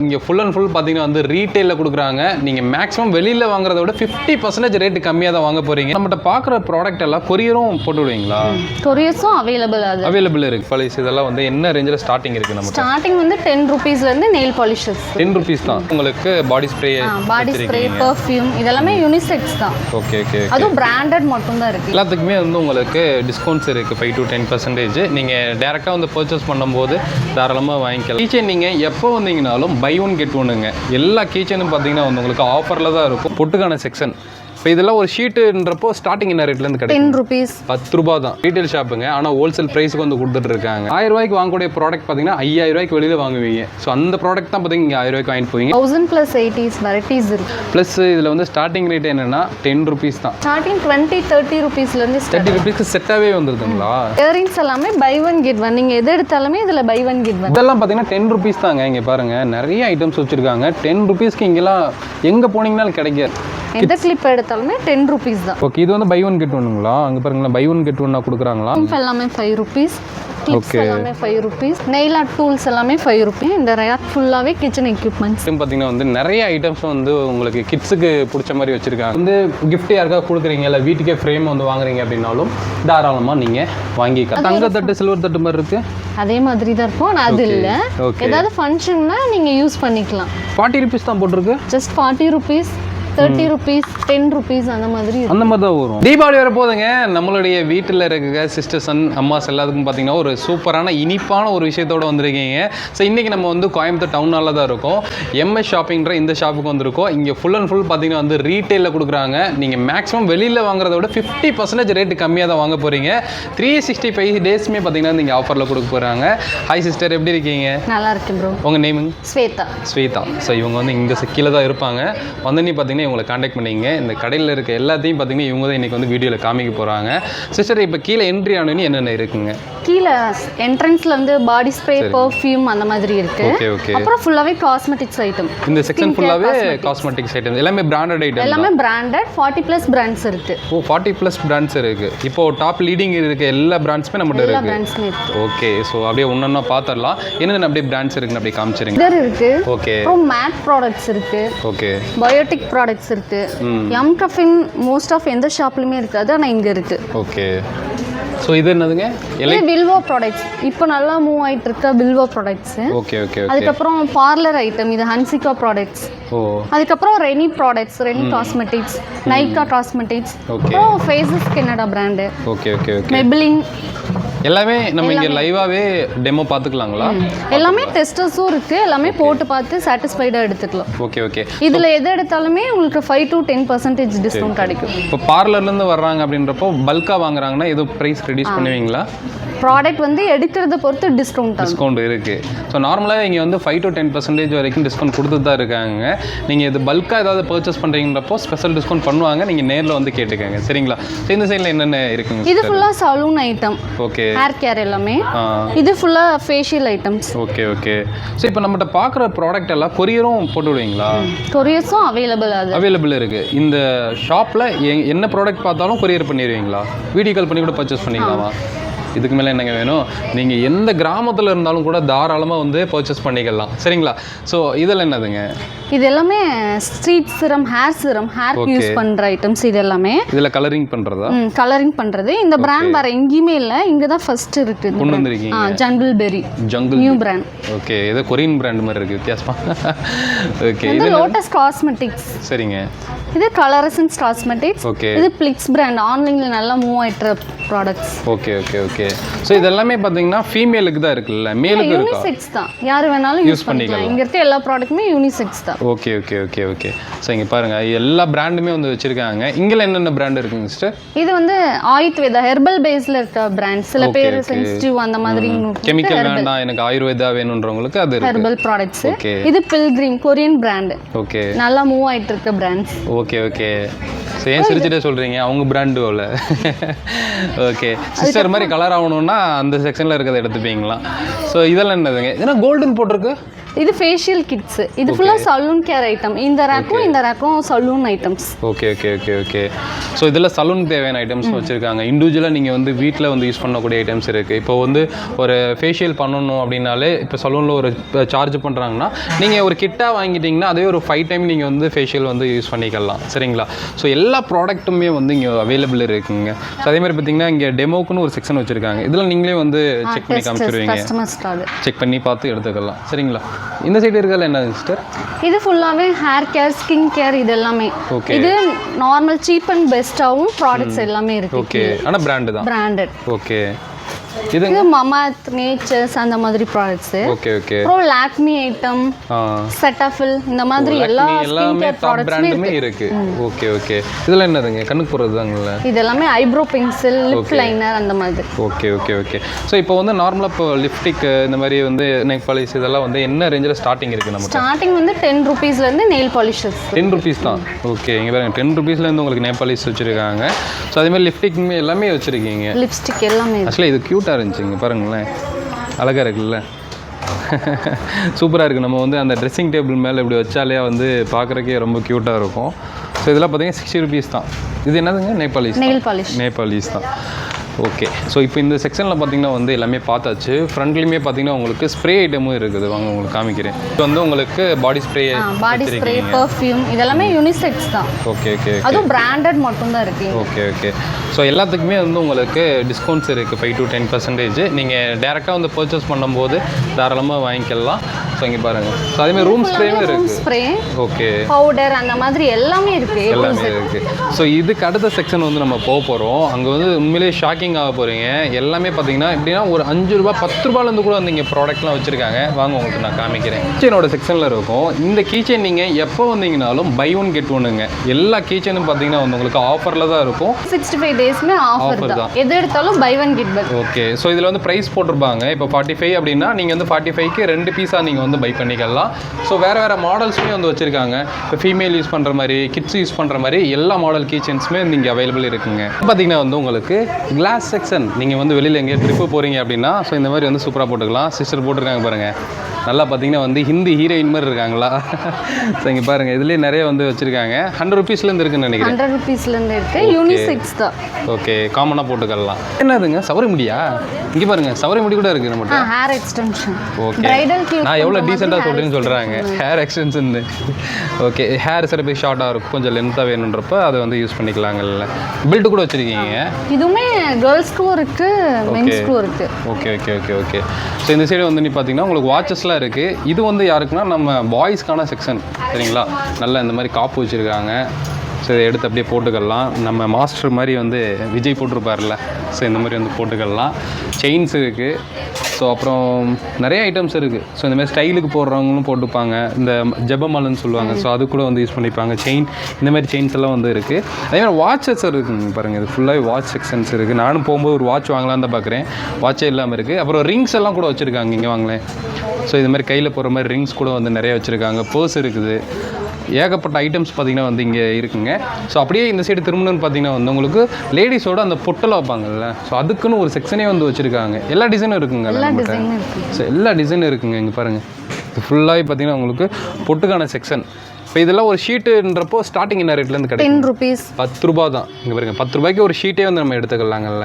இங்கே full and full பார்த்தீங்கன்னா வந்து ரீட்டெயிலில் கொடுக்குறாங்க. நீங்கள் மேக்ஸிமம் வெளியில் வாங்குறத விட 50% ரேட்டு கம்மியாக தான் வாங்க போகிறீங்க. நம்மகிட்ட பார்க்குற ப்ராடக்ட் எல்லாம் கொரியரும் போட்டு விடுவீங்களா? கொரியர்ஸும் அவைலபிள் இருக்குது. பாலிஷ் இதெல்லாம் வந்து என்ன ரேஞ்சில் ஸ்டார்டிங் இருக்குது? நம்ம ஸ்டார்டிங் வந்து 10 ரூபீஸ்லேருந்து நெயில் பாலிஷஸ் 10 ரூபீஸ் தான். உங்களுக்கு பாடி ஸ்ப்ரே, பர்ஃப்யூம் இதெல்லாமே யூனிசெக்ஸ் தான். Okay okay. அதுவும் பிராண்டட் மட்டும் தான் இருக்குது. எல்லாத்துக்குமே வந்து உங்களுக்கு டிஸ்கவுண்ட்ஸ் இருக்குது 5 to 10%. நீங்கள் டேரெக்டாக வந்து பர்ச்சேஸ் பண்ணும்போது தாராளமாக வாங்கிக்கலாம். கீச்சன் நீங்கள் எப்போ வந்தீங்கனாலும் பை ஒன் கெட் ஒன்னுங்க. எல்லா கீச்சனும் பார்த்தீங்கன்னா வந்து உங்களுக்கு ஆஃபரில் தான் இருக்கும். பொட்டுக்கான செக்ஷன். இப்போ இதெல்லாம் ஒரு ஷீட்டுன்றப்போ ஸ்டார்டிங் என்ன ரேட்லேருந்து கிடைக்கும்? 10 ரூபீஸ் 10 ரூபா தான். ரீட்டைல் ஷாப்புங்க. ஆனால் ஹோல்சேல் ப்ரைஸுக்கு வந்து கொடுத்துட்டு இருக்காங்க. 1000 ரூபாய்க்கு வாங்கக்கூடிய ப்ராடக்ட் பார்த்தீங்கன்னா 5000 ரூபாய்க்கு வெளியில் வாங்குவீங்க. ஸோ அந்த ப்ராடக்ட் தான் பார்த்தீங்கன்னா இங்கே 1000 ரூபாய்க்கு வாங்கிட்டு போவீங்க. 1000+ வெரைட்டிஸ் இருக்கு. ப்ளஸ் இதில் வந்து ஸ்டார்டிங் ரேட் என்னன்னா 10 ரூபீஸ் தான். ஸ்டார்டிங் 20-30 ரூபீஸ்லேருந்து 30 ரூபீஸ்க்கு செட்டாகவே வந்துருதுங்களா? இயரிங்ஸ் எல்லாமே பை ஒன் கெட் ஒன். நீங்கள் எது எடுத்தாலுமே இதில் பை ஒன் கெட் ஒன். இதெல்லாம் பார்த்தீங்கன்னா 10 ரூபீஸ் தாங்க. இங்கே பாருங்கள் நிறைய ஐட்டம்ஸ் வச்சுருக்காங்க. 10 ரூபீஸ்க்கு இங்கெல்லாம் எங்கே போனீங்கன்னாலும் கிடைக்காது. எந்த கிளிப் எடுத்தாலுமே 10 ரூபீஸ் தான். ஓகே. இது வந்து பை ஒன் கெட் ஒன்னுங்களா? அங்கே பாருங்களா பை ஒன் கெட் ஒன்னா கொடுக்குறாங்களா? எல்லாமே 5 ரூபீஸ். கிளிப்ஸ் எல்லாமே 5 ரூபீஸ். நெயில் ஆர்ட் டூல்ஸ் எல்லாமே 5 ரூபீஸ். இந்த ரேக் ஃபுல்லாகவே கிச்சன் எக்யூப்மெண்ட்ஸ். பார்த்தீங்கன்னா வந்து நிறைய ஐட்டம்ஸ் வந்து உங்களுக்கு கிட்ஸுக்கு பிடிச்ச மாதிரி வச்சுருக்காங்க. வந்து கிஃப்ட் யாருக்காக கொடுக்குறீங்க இல்லை வீட்டுக்கே ஃப்ரேம் வந்து வாங்குறீங்க அப்படின்னாலும் தாராளமாக நீங்கள் வாங்கிக்கலாம். தங்க தட்டு சில்வர் தட்டு மாதிரி இருக்குது. அதே மாதிரி தான் இருக்கும். ஆனால் அது இல்லை. ஏதாவது ஃபங்க்ஷன்னா நீங்கள் யூஸ் பண்ணிக்கலாம். 40 ரூபீஸ் தான் போட்டிருக்கு. ஜஸ்ட் 40 ரூபீஸ், 30 ரூபீஸ், 10 ரூபீஸ் அந்த மாதிரி தான் வரும். தீபாவளி வர போதுங்க. நம்மளுடைய வீட்டில் இருக்க சிஸ்டர்ஸ் அண்ட் அம்மாஸ் எல்லாத்துக்கும் பார்த்தீங்கன்னா ஒரு சூப்பரான இனிப்பான ஒரு விஷயத்தோடு வந்திருக்கீங்க. ஸோ இன்றைக்கி நம்ம வந்து கோயம்புத்தூர் டவுனால தான் இருக்கோம். எம்எஸ் ஷாப்பிங்ன்ற இந்த ஷாப்புக்கு வந்திருக்கோம். இங்கே ஃபுல் அண்ட் ஃபுல் பார்த்தீங்கன்னா வந்து ரீட்டெயிலில் கொடுக்குறாங்க. நீங்கள் மேக்ஸிமம் வெளியில் வாங்குறத விட 50% ரேட்டு கம்மியாக தான் வாங்க போகிறீங்க. 365 டேஸ்மே பார்த்தீங்கன்னா நீங்கள் ஆஃபரில் கொடுக்க போகிறாங்க. ஹாய் சிஸ்டர், எப்படி இருக்கீங்க? நல்லா இருக்கு ப்ரோ. உங்கள் நேமுங்க? ஸ்வேதா. ஸோ இவங்க வந்து இங்கே கீழே தான் இருப்பாங்க. வந்து நீ பார்த்தீங்கன்னா இவங்களை காண்டாக்ட் பண்ணிங்க. இந்த கடையில் இருக்க எல்லாத்தையும் பார்த்தீங்கன்னா இவங்க தான் இன்றைக்கி வந்து வீடியோவில் காமிக்க போகிறாங்க. சிஸ்டர், இப்போ கீழே என்ட்ரி ஆனோன்னு என்னென்ன இருக்குங்க? கீழே என்ட்ரன்ஸ்ல வந்து பாடி ஸ்ப்ரே, பர்ஃப்யூம் அந்த மாதிரி இருக்கு. ஓகே. அப்புறம் ஃபுல்லாவே காஸ்மெட்டிக்ஸ் ஐட்டம். இந்த செக்ஷன் ஃபுல்லாவே காஸ்மெட்டிக்ஸ் ஐட்டம். எல்லாமே பிராண்டட் ஐட்டம். எல்லாமே பிராண்டட். 40+ பிராண்ட்ஸ் இருக்கு. 40+ பிராண்ட்ஸ் இருக்கு. இப்போ டாப் லீடிங் இருக்க எல்லா பிராண்ட்ஸ்மே நம்மகிட்ட இருக்கு. எல்லா பிராண்ட்ஸ்மே இருக்கு. ஓகே. சோ அப்படியே ஒவ்வொண்ணா பாத்துறலாம். என்னென்ன அப்படியே பிராண்ட்ஸ் இருக்குன்னு அப்படியே காமிச்சிருங்க. இதர் இருக்கு. ஓகே. அப்புறம் மேட் ப்ராடக்ட்ஸ் இருக்கு. ஓகே. பயோடிக் ப்ராடக்ட்ஸ் இருக்கு. எம் கஃபின் மோஸ்ட் ஆஃப் எந்த ஷாப்லயுமே இருக்காது, ஆனா இங்க இருக்கு. ஓகே. ஸோ இது என்னதுங்க? இது வில்வோ ப்ராடக்ட்ஸ். இப்போ நல்லா மூவ் ஆயிட்டு இருக்க வில்வோ ப்ராடக்ட்ஸ். Okay okay. அதுக்கப்புறம் பார்லர் ஐட்டம் இது ஹன்சிகா ப்ராடக்ட்ஸ். அதுக்கப்புறம் Renee products, Renee cosmetics, Nykaa cosmetics. அப்புறம் faces Canada brand. Okay okay okay. Maybelline எல்லாமே நம்ம இங்கே லைவாகவே டெமோ பார்த்துக்கலாங்களா? எல்லாமே டெஸ்டர்ஸும் இருக்குது. எல்லாமே போட்டு பார்த்து சாட்டிஸ்ஃபைடாக எடுத்துக்கலாம். Okay okay. இதில் எது எடுத்தாலுமே உங்களுக்கு 5 to 10% டிஸ்கவுண்ட் கிடைக்கும். இப்போ பார்லர்லேருந்து வர்றாங்க அப்படின்றப்போ பல்காக வாங்குறாங்கன்னா எதுவும் ப்ரைஸ் ரெடியூஸ் பண்ணுவீங்களா? ப்ராடக்ட் வந்து எடுக்கிறத பொறுத்து டிஸ்கவுண்ட் இருக்குது. ஸோ நார்மலாக இங்கே வந்து 5 to 10% வரைக்கும் டிஸ்கவுண்ட் கொடுத்துட்டு தான் இருக்காங்க. நீங்கள் இது பல்காக ஏதாவது பர்ச்சேஸ் பண்ணுறீங்கிறப்போ ஸ்பெஷல் டிஸ்கவுண்ட் பண்ணுவாங்க. நீங்கள் நேரில் வந்து கேட்டுக்கோங்க. சரிங்களா? ஸோ இந்த சைடில் என்னென்ன இருக்குங்க? இது ஃபுல்லாக saloon item. Okay. Hair care எல்லாமே. இது ஃபுல்லாக facial items. Okay okay. So இப்போ நம்மகிட்ட பார்க்குற ப்ராடக்ட் எல்லாம் கொரியரும் போட்டு விடுவீங்களா? கொரியர்ஸும் அவைலபிள் இருக்குது. இந்த ஷாப்பில் என்ன ப்ராடக்ட் பார்த்தாலும் கொரியர் பண்ணிடுவீங்களா? வீடியோ கால் பண்ணி கூட பர்ச்சேஸ் பண்ணிக்கலாமா? இதுக்கு மேலே என்னங்க வேணும்? நீங்கள் எந்த கிராமத்தில் இருந்தாலும் கூட தாராளமாக வந்து பர்ச்சேஸ் பண்ணிக்கலாம். சரிங்களா? ஸோ இதில் என்னதுங்க? இது எல்லாமே ஸ்ட்ரீட் சிரம், ஹேர் யூஸ் பண்ணுற ஐட்டம்ஸ். இது எல்லாமே இதில் கலரிங் பண்ணுறது. இந்த பிராண்ட் வேறு எங்கேயுமே இல்லை, இங்கே தான் ஃபர்ஸ்ட் இருக்குது. கொண்டு வந்திருக்கீங்க. ஜங்கிள் பெரி நியூ பிராண்ட். ஓகே. ஏதோ கொரியன் பிராண்ட் மாதிரி இருக்குது வித்தியாசமாக. ஓகே. இது லோட்டஸ் காஸ்மெட்டிக்ஸ். சரிங்க. இது கலரசன்ஸ் காஸ்மெட்டிக்ஸ். ஓகே. இது பிளிக்ஸ் பிராண்ட். ஆன்லைனில் நல்லா மூவ் ஆயிட்டு products. Okay okay okay. So இதெல்லாமே பார்த்தீங்கன்னா ஃபீமேலுக்கு தான் இருக்குல்ல, மேலுக்கு இருக்கா? யூனிசெக்ஸ் தான். யார் வேணாலும் யூஸ் பண்ணிக்கலாம். இங்கே இருக்க எல்லா ப்ராடக்ட்டுமே யூனிசெக்ஸ் தான். Okay okay okay okay. So இங்கே பாருங்கள் எல்லா பிராண்டுமே வந்து வச்சுருக்காங்க. இங்கே என்னென்ன பிராண்ட் இருக்குங்க சிஸ்டர்? இது வந்து ஆயுர்வேதா ஹெர்பல் பேஸில் இருக்க பிராண்ட். சில பேர் சென்சிட்டிவ் அந்த மாதிரி கெமிக்கல் வேண்டாம் எனக்கு ஆயுர்வேதா வேணுன்றவங்களுக்கு அது ஹெர்பல் ப்ராடக்ட்ஸ். இது பில்கிரிம் கொரியன் பிராண்ட். ஓகே. நல்லா மூவ் ஆயிட்டு இருக்க பிராண்ட்ஸ். Okay okay. ஏன் சிரிச்சுட்டே சொல்கிறீங்க? அவங்க பிராண்டு போல. ஓகே. சிஸ்டர் மாதிரி கலர் ஆகணும்னா அந்த செக்ஷனில் இருக்கிறத எடுத்துப்பீங்களா? ஸோ இதெல்லாம் என்னதுங்க? ஏன்னா கோல்டன் போட்டிருக்கு. இது ஃபேஷியல் கிட்ஸ். இது ஃபுல்லா சலூன் கேர் ஐட்டம். இந்த ரேக்கும் salon items. Okay okay okay okay. So இதில் சலூன் தேவையான ஐட்டம்ஸ் வச்சுருக்காங்க. இண்டிவிஜுவலாக நீங்கள் வந்து வீட்டில் வந்து யூஸ் பண்ணக்கூடிய ஐட்டம்ஸ் இருக்குது. இப்போ வந்து ஒரு ஃபேஷியல் பண்ணணும் அப்படின்னாலே இப்போ சலூனில் ஒரு சார்ஜ் பண்ணுறாங்கன்னா நீங்கள் ஒரு கிட்டாக வாங்கிட்டீங்கன்னா அதே ஒரு 5 டைம் நீங்கள் வந்து ஃபேஷியல் வந்து யூஸ் பண்ணிக்கலாம். சரிங்களா? ஸோ எல்லா ப்ராடக்ட்டுமே வந்து இங்கே அவைலபிள் இருக்குங்க. ஸோ அதே மாதிரி பார்த்தீங்கன்னா இங்கே டெமோக்குன்னு ஒரு செக்ஷன் வச்சுருக்காங்க. இதில் நீங்களே வந்து செக் பண்ணி காமிச்சிருவீங்க. செக் பண்ணி பார்த்து எடுத்துக்கலாம். சரிங்களா? இந்த சைடு இருக்கல என்ன சிஸ்டர்? இது ஃபுல்லாவே ஹேர் கேர், ஸ்கின் கேர், இது எல்லாமே. இது நார்மல் சீப் அண்ட் பெஸ்டாவும் ப்ராடக்ட்ஸ் எல்லாமே இருக்கு. ஓகே. ஆனா பிராண்ட் தான். பிராண்டட். ஓகே. இது மமாத், நேச்சர்ஸ் அந்த மாதிரி ப்ராடக்ட்ஸ். Okay okay. அப்புறம் லாக்மி ஐட்டம், செட்டாஃபில், இந்த மாதிரி எல்லா ஸ்கின் கேர் ப்ராடக்ட்ஸுமே இருக்கு. Okay okay. இதெல்லாம் என்னதுங்க? கண்ணுக்கு போடுறதுதாங்கல? இது எல்லாமே ஐப்ரோ பென்சில், லிப் லைனர் அந்த மாதிரி. Okay okay okay. ஸோ இப்போ வந்து நார்மலாக இப்போ லிப்ஸ்டிக் இந்த மாதிரி வந்து நெயில் பாலிஷ் இதெல்லாம் வந்து என்ன ரேஞ்சில் ஸ்டார்டிங் இருக்குது நமக்கு? ஸ்டார்டிங் வந்து 10 ரூபீஸ்லேருந்து நெயில் பாலிஷஸ். 10 ரூபீஸ் தான். ஓகே. இங்கே பாருங்க 10 ரூபீஸ்லேருந்து உங்களுக்கு நெயில் பாலிஷ் வச்சுருக்காங்க. ஸோ அதே மாதிரி லிப்ஸ்டிக் எல்லாமே வச்சுருக்கீங்க. லிப்ஸ்டிக் எல்லாமே. ஆக்சுவலாக இது க்யூட்டாக இருந்துச்சுங்க. பாருங்களேன், அழகாக இருக்குல்ல? சூப்பராக இருக்குது. நம்ம வந்து அந்த ட்ரெஸ்ஸிங் டேபிள் மேலே இப்படி வச்சாலே வந்து பார்க்குறக்கே ரொம்ப க்யூட்டாக இருக்கும். ஸோ இதெல்லாம் பார்த்தீங்கன்னா 60 ரூபீஸ் தான். இது என்னதுங்க? நெயில் பாலிஷ் தான். ஓகே. ஸோ இப்போ இந்த செக்ஷனில் பார்த்தீங்கன்னா வந்து எல்லாமே பார்த்தாச்சு. ஃப்ரண்ட்லேயுமே பார்த்தீங்கன்னா உங்களுக்கு ஸ்ப்ரே ஐட்டமும் இருக்குது. வாங்க உங்களுக்கு காமிக்கிறேன். இது வந்து உங்களுக்கு பாடி ஸ்ப்ரே, பர்ஃப்யூம், இதெல்லாமே யூனிசெக்ஸ் தான். Okay okay. அதுவும் பிராண்டட் மட்டும் தான் இருக்குது. Okay okay. ஸோ எல்லாத்துக்குமே வந்து உங்களுக்கு டிஸ்கவுண்ட்ஸ் இருக்குது 5 to 10%. நீங்கள் டேரெக்டாக வந்து பர்ச்சேஸ் பண்ணும்போது தாராளமாக வாங்கிக்கலாம். ஸோ இங்கே பாருங்கள். ஸோ அதேமாதிரி ரூம் ஸ்ப்ரேவும் இருக்குது. ஸ்ப்ரே, ஓகே, பவுடர் அந்த மாதிரி எல்லாமே இருக்குது. ஸோ இதுக்கு அடுத்த செக்ஷன் வந்து நம்ம போக போகிறோம். அங்கே வந்து உண்மையிலேயே ஷாக்கிங் ஆக போகிறீங்க. எல்லாமே பார்த்தீங்கன்னா எப்படின்னா ஒரு 5 ரூபா 10 ரூபாயிலேருந்து கூட வந்து இங்கே ப்ராடக்ட்லாம் வச்சுருக்காங்க. வாங்க உங்களுக்கு நான் காமிக்கிறேன். கீச்சனோட செக்ஷனில் இருக்கும். இந்த கீச்சன் நீங்கள் எப்போ வந்தீங்கனாலும் பை 1 get 1ங்க. எல்லா கீச்சனும் பார்த்தீங்கன்னா வந்து உங்களுக்கு ஆஃபரில் தான் இருக்கும். 65 டேஸ்மே ஆஃபர் தான். எது எடுத்தாலும் பை 1 get 1. ஓகே. ஸோ இதில் வந்து ப்ரைஸ் போட்டிருப்பாங்க. இப்போ 45 அப்படின்னா நீங்கள் வந்து 45க்கு 2 பீஸாக நீங்கள் வந்து பை பண்ணிக்கலாம். ஸோ வேறு மாடல்ஸுமே வந்து வச்சுருக்காங்க. இப்போ ஃபீமேல் யூஸ் பண்ணுற மாதிரி, கிட்ஸ் யூஸ் பண்ணுற மாதிரி எல்லா மாடல் கீச்சன்ஸுமே இங்கே அவைலபிள் இருக்குங்க. பார்த்தீங்கன்னா வந்து உங்களுக்கு கிளாஸ் செக்ஷன். நீங்கள் வந்து வெளியில் எங்கேயோ ட்ரிப்பு போகிறீங்க அப்படின்னா ஸோ இந்த மாதிரி வந்து சூப்பராக போட்டுக்கலாம். சிஸ்டர் போட்டிருக்காங்க பாருங்கள். நல்லா பார்த்தீங்கன்னா வந்து ஹிந்தி ஹீரோயின் மாதிரி இருக்காங்களா? ஸோ இங்கே பாருங்கள், இதுலேயே நிறைய வந்து வச்சுருக்காங்க. 100 ரூபீஸ்லேருந்து இருக்குன்னு நினைக்கிறேன். 100 ரூபீஸ்லேருந்து இருக்குது. யூனிசெக்ஸ் தான். ஓகே, காமனாக போட்டுக்கலாம். என்னதுங்க சவரி முடியா? இங்கே பாருங்கள், சவரி முடி கூட இருக்குது நம்மகிட்ட. Hair extension. ஓகே, நான் எவ்வளோ டீசெண்டாக சொல்கிறேன்னு சொல்கிறாங்க. Hair extension. ஓகே, ஹேர் சில பேர் ஷார்ட்டாக இருக்கும், கொஞ்சம் லென்த்தாக வேணுன்றப்ப அதை வந்து யூஸ் பண்ணிக்கலாங்கல்ல. பெல்ட் கூட வச்சுருக்கீங்க. இதுவுமே கேர்ள்ஸ்க்கும் இருக்குது, மென்ஸ்க்கும் இருக்குது. Okay okay okay okay. So இந்த சைடு வந்து நீ பார்த்தீங்கன்னா உங்களுக்கு வாட்சஸ்லாம் இருக்குது. இது வந்து யாருக்குன்னா நம்ம பாய்ஸ்க்கான செக்ஷன். சரிங்களா? நல்லா இந்த மாதிரி காப்பு வச்சுருக்காங்க. ஸோ இதை எடுத்து அப்படியே போட்டுக்கலாம். நம்ம மாஸ்டர் மாதிரி வந்து விஜய் போட்டிருப்பார்ல, ஸோ இந்த மாதிரி வந்து போட்டுக்கலாம். செயின்ஸ் இருக்குது. ஸோ அப்புறம் நிறைய ஐட்டம்ஸ் இருக்குது. ஸோ இந்த மாதிரி ஸ்டைலுக்கு போடுறவங்களும் போட்டுப்பாங்க. இந்த ஜெபமாலன்னு சொல்லுவாங்க. ஸோ அது கூட வந்து யூஸ் பண்ணிப்பாங்க. செயின், இந்த மாதிரி செயின்ஸ் எல்லாம் வந்து இருக்குது. அதே மாதிரி வாட்சஸ் இருக்குங்க பாருங்கள். இது ஃபுல்லாகவே வாட்ச் செக்ஷன்ஸ் இருக்குது. நானும் போகும்போது ஒரு வாட்ச் வாங்கலான்னு தான் பார்க்குறேன். வாட்சே இல்லாமல் இருக்குது. அப்புறம் ரிங்ஸ் எல்லாம் கூட வச்சுருக்காங்க. இங்கே வாங்களேன். ஸோ இது மாதிரி கையில் போகிற மாதிரி ரிங்ஸ் கூட வந்து நிறைய வச்சுருக்காங்க. பர்ஸ் இருக்குது. ஏகப்பட்ட ஐட்டம்ஸ் பார்த்திங்கன்னா வந்து இங்கே இருக்குங்க. ஸோ அப்படியே இந்த சைடு திரும்பணும்னு பார்த்தீங்கன்னா வந்து உங்களுக்கு லேடிஸோட அந்த பொட்டெல்லாம் வைப்பாங்கல்ல, ஸோ அதுக்குன்னு ஒரு செக்ஷனே வந்து வச்சுருக்காங்க. எல்லா டிசைனும் இருக்குங்க. ஸோ எல்லா டிசைனும் இருக்குங்க. இங்கே பாருங்கள், இது ஃபுல்லாகவே பார்த்தீங்கன்னா உங்களுக்கு பொட்டுக்கான செக்ஷன். இப்போ இதெல்லாம் ஒரு ஷீட்டுன்றப்போ ஸ்டார்டிங் என்ன ரேட்லேருந்து கிடைக்கும்? 10 ரூபீஸ், 10 ரூபா தான். இங்கே பாருங்கள், 10 ரூபாய்க்கு ஒரு ஷீட்டே வந்து நம்ம எடுத்துக்கலாங்கல்ல.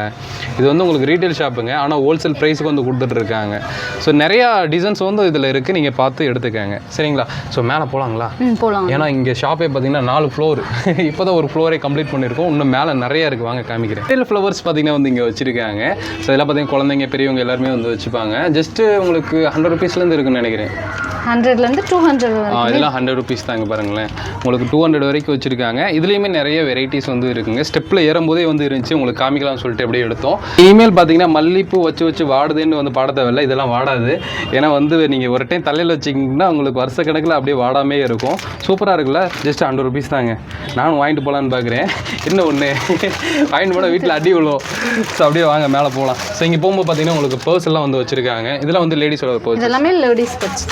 இது வந்து உங்களுக்கு ரீட்டைல் ஷாப்புங்க, ஆனால் ஹோல்சேல் ப்ரைஸுக்கு வந்து கொடுத்துட்ருக்காங்க. ஸோ நிறையா டிசைன்ஸ் வந்து இதில் இருக்குது, நீங்கள் பார்த்து எடுத்துக்கங்க. சரிங்களா? ஸோ மேலே போகலாங்களா? போகலாம். ஏன்னா இங்கே ஷாப்பே பார்த்தீங்கன்னா 4 ஃப்ளோர். இப்போ தான் ஒரு ஃப்ளோரே கம்ப்ளீட் பண்ணியிருக்கோம். இன்னும் மேலே நிறையா இருக்குது. வாங்க காமிக்கிறேன். ரீட்டைல் ஃப்ளவர்ஸ் பார்த்தீங்கன்னா வந்து இங்கே வச்சுருக்காங்க. ஸோ இதெல்லாம் பார்த்தீங்கன்னா குழந்தைங்க பெரியவங்க எல்லாருமே வந்து வச்சுப்பாங்க. ஜஸ்ட்டு உங்களுக்கு 100 ரூபீஸ்லேருந்து இருக்குன்னு நினைக்கிறேன். 100லேருந்து 200. இதெல்லாம் 100 ரூபீஸ் தாங்க. பாருங்களேன், உங்களுக்கு 200 வரைக்கும் வச்சுருக்காங்க. இதுலேயுமே நிறைய வெரைட்டிஸ் வந்து இருக்குங்க. ஸ்டெப்பில் ஏறும்போதே வந்து இருந்துச்சு, உங்களுக்கு காமிக்கலாம்னு சொல்லிட்டு அப்படியே எடுத்தோம். இனிமேல் பார்த்தீங்கன்னா மல்லிப்பூ வச்சு வாடுதுன்னு வந்து பாட தேவையில்லை. இதெல்லாம் வாடாது. ஏன்னா வந்து நீங்கள் ஒரு டைம் தலையில் வச்சிங்கன்னா உங்களுக்கு வருஷ கணக்கில் அப்படியே வாடாமே இருக்கும். சூப்பராக இருக்குல்ல? ஜஸ்ட் 100 ரூபீஸ் தாங்க. நானும் வாங்கிட்டு போகலான்னு பார்க்குறேன். இன்னும் ஒன்று வாங்கிட்டு போனால் வீட்டில் அடி விழும். ஸோ அப்படியே வாங்க மேலே போகலாம். ஸோ இங்கே போகும்போது பார்த்தீங்கன்னா உங்களுக்கு பர்ஸ் எல்லாம் வந்து வச்சுருக்காங்க. இதெல்லாம் வந்து லேடிஸோட பர்ஸ். எல்லாமே ladies purse.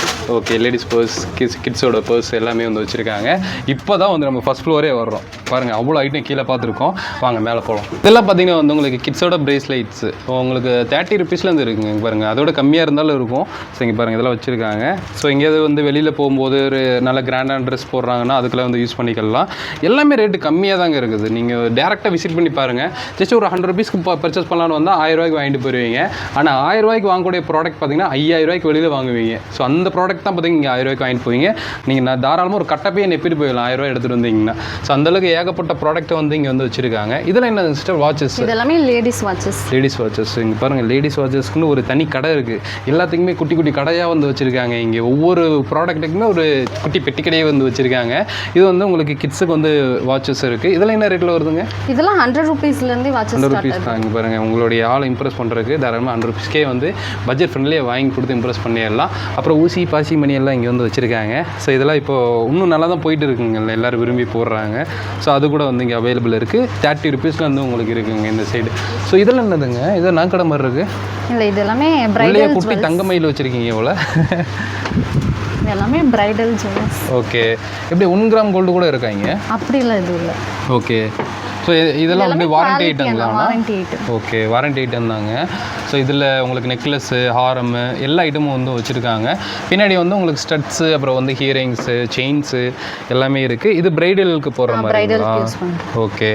Okay, ladies purse, கிட்ஸோட பர்ஸ் எல்லாமே வந்து வச்சுருக்காங்க. இப்போ தான் வந்து நம்ம ஃபஸ்ட் ஃப்ளோரே வர்றோம். பாருங்கள், அவ்வளோ ஐட்டம் கீழே பார்த்துருக்கோம். வாங்க மேலே போகலாம். இதெல்லாம் பார்த்தீங்கன்னா வந்து உங்களுக்கு கிட்ஸோட பிரேஸ்லைட்ஸ் உங்களுக்கு 30 ருபீஸ்லேருந்து இருக்குங்க. பாருங்கள், அதோட கம்மியாக இருந்தாலும் இருக்கும். ஸோ இங்கே பாருங்கள், இதெல்லாம் வச்சுருக்காங்க. ஸோ எங்கேயாவது வந்து வெளியில் போகும்போது ஒரு நல்ல கிராண்டான ட்ரெஸ் போடுறாங்கன்னா அதுக்கெல்லாம் வந்து யூஸ் பண்ணிக்கலாம். எல்லாமே ரேட்டு கம்மியாக தாங்க இருக்குது. நீங்கள் டேரெக்டாக விசிட் பண்ணி பாருங்கள். ஜஸ்ட் ஒரு 100 ருபீஸ்க்கு பர்ச்சேஸ் பண்ணலான்னு வந்தால் 1000 ரூபாய்க்கு வாங்கிட்டு போயிருவீங்க. ஆனால் 1000 ரூபாய்க்கு வாங்கக்கூடிய ப்ராடக்ட் பார்த்தீங்கன்னா 5000 ரூபாய்க்கு வெளியில் வாங்குவீங்க. ஸோ அந்த ப்ராடக்ட் தான் பார்த்தீங்கன்னா இங்கே 1000 ரூபாய்க்கு வாங்கிட்டு போவீங்க. நீங்கள் நான் தாராளமாக ஒரு கட்டப்பையை நெப்பிட்டு போயிடலாம் 1000 ரூபாய் எடுத்துகிட்டு வந்தீங்கன்னா. ஸோ அந்தளவுக்கு ஏகப்பட்ட ப்ராடக்ட் வந்து இங்கே வந்து வச்சுருக்காங்க. இதில் என்ன சிஸ்டர்? வாட்சஸ். இதெல்லாமே லேடிஸ் வாட்சஸ். லேடிஸ் வாட்சஸ் இங்கே பாருங்கள். லேடிஸ் வாட்சஸ்க்குன்னு ஒரு தனி கடை இருக்குது. எல்லாத்துக்குமே குட்டி குட்டி கடையாக வந்து வச்சுருக்காங்க. இங்கே ஒவ்வொரு ப்ராடக்ட்டுக்குமே ஒரு குட்டி பெட்டி கடையை வந்து வச்சுருக்காங்க. இது வந்து உங்களுக்கு கிட்ஸுக்கு வந்து வாட்சஸ் இருக்குது. இதெல்லாம் என்ன ரேட்டில் வருதுங்க? இதெல்லாம் 100 ருபீஸ்லேருந்து வாட்சஸ் 100 ருபீஸ் தான். இங்கே பாருங்கள், உங்களுடைய ஆள் இம்ப்ரெஸ் பண்ணுறதுக்கு தாராளமாக 100 ருபீஸ்க்கே வந்து பட்ஜெட் ஃப்ரெண்ட்லியாக வாங்கி கொடுத்து இம்ப்ரெஸ் பண்ணிடலாம். அப்புறம் ஊசி பாசி மணி எல்லாம் இங்கே வந்து வச்சுருக்காங்க. ஸோ இதெல்லாம் இப்போது இன்னும் நல்லா தான் போயிட்டு இருக்குங்க. எல்லோரும் விரும்பி போடுறாங்க. ஸோ அது கூட வந்து இங்கே அவைலபிள் இருக்குது. 30 ருபீஸில் வந்து உங்களுக்கு இருக்குங்க இந்த சைடு. ஸோ இதெல்லாம் என்னதுங்க? இது நாக்கடை மாதிரி இருக்குது. இல்லை, இது எல்லாமே பிரைடல் குட்டி தங்க மயில் வச்சுருக்கீங்க இவ்வளோ. எல்லாமே பிரைடல் ஜுவல்ஸ். ஓகே, எப்படி 1 கிராம் கோல்டு கூட இருக்காங்க? அப்படி இல்லை, இது இல்லை. ஓகே, ஸோ இதெல்லாம் வந்து வாரண்டி ஐட்டங்களா? Warranty item. Okay, warranty item தாங்க. ஸோ இதில் உங்களுக்கு நெக்லஸ்ஸு, ஹாரமு எல்லா ஐட்டமும் வந்து வச்சுருக்காங்க. பின்னாடி வந்து உங்களுக்கு ஸ்டட்ஸு, அப்புறம் வந்து ஹியரிங்ஸு, செயின்ஸு எல்லாமே இருக்குது. இது பிரைடலுக்கு போகிற மாதிரி. ஓகே,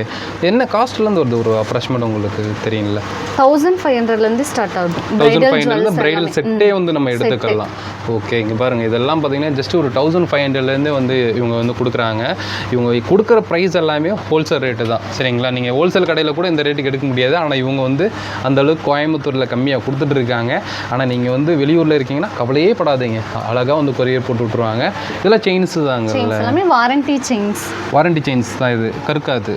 என்ன காஸ்ட்லேருந்து வருது ஒரு அப்ராக்சிமேட் உங்களுக்கு தெரியுங்களா? 1500லேருந்து ஸ்டார்ட் ஆகுது. 1500 பிரைடல் செட்டே வந்து நம்ம எடுத்துக்கலாம். ஓகே, இங்கே பாருங்கள், இதெல்லாம் பார்த்தீங்கன்னா ஜஸ்ட் ஒரு 1500லேருந்து வந்து இவங்க வந்து கொடுக்குறாங்க. இவங்க கொடுக்குற ப்ரைஸ் எல்லாமே ஹோல்சேல் ரேட்டு தான். சரிங்களா? நீங்கள் ஹோல்சேல் கடையில் கூட இந்த ரேட்டுக்கு எடுக்க முடியாது. ஆனால் இவங்க வந்து அந்தளவுக்கு கோயம்புத்தூரில் கம்மியாக கொடுத்துட்டு இருக்காங்க. ஆனால் நீங்கள் வந்து வெளியூரில் இருக்கீங்கன்னா கவலையே படாதீங்க, அழகாக வந்து கொரியர் போட்டு விட்ருவாங்க. இதெல்லாம் செயின்ஸு தாங்க. எல்லாமே வாரண்டி செயின்ஸ். வாரண்டி செயின்ஸ் தான். இது கருக்காது.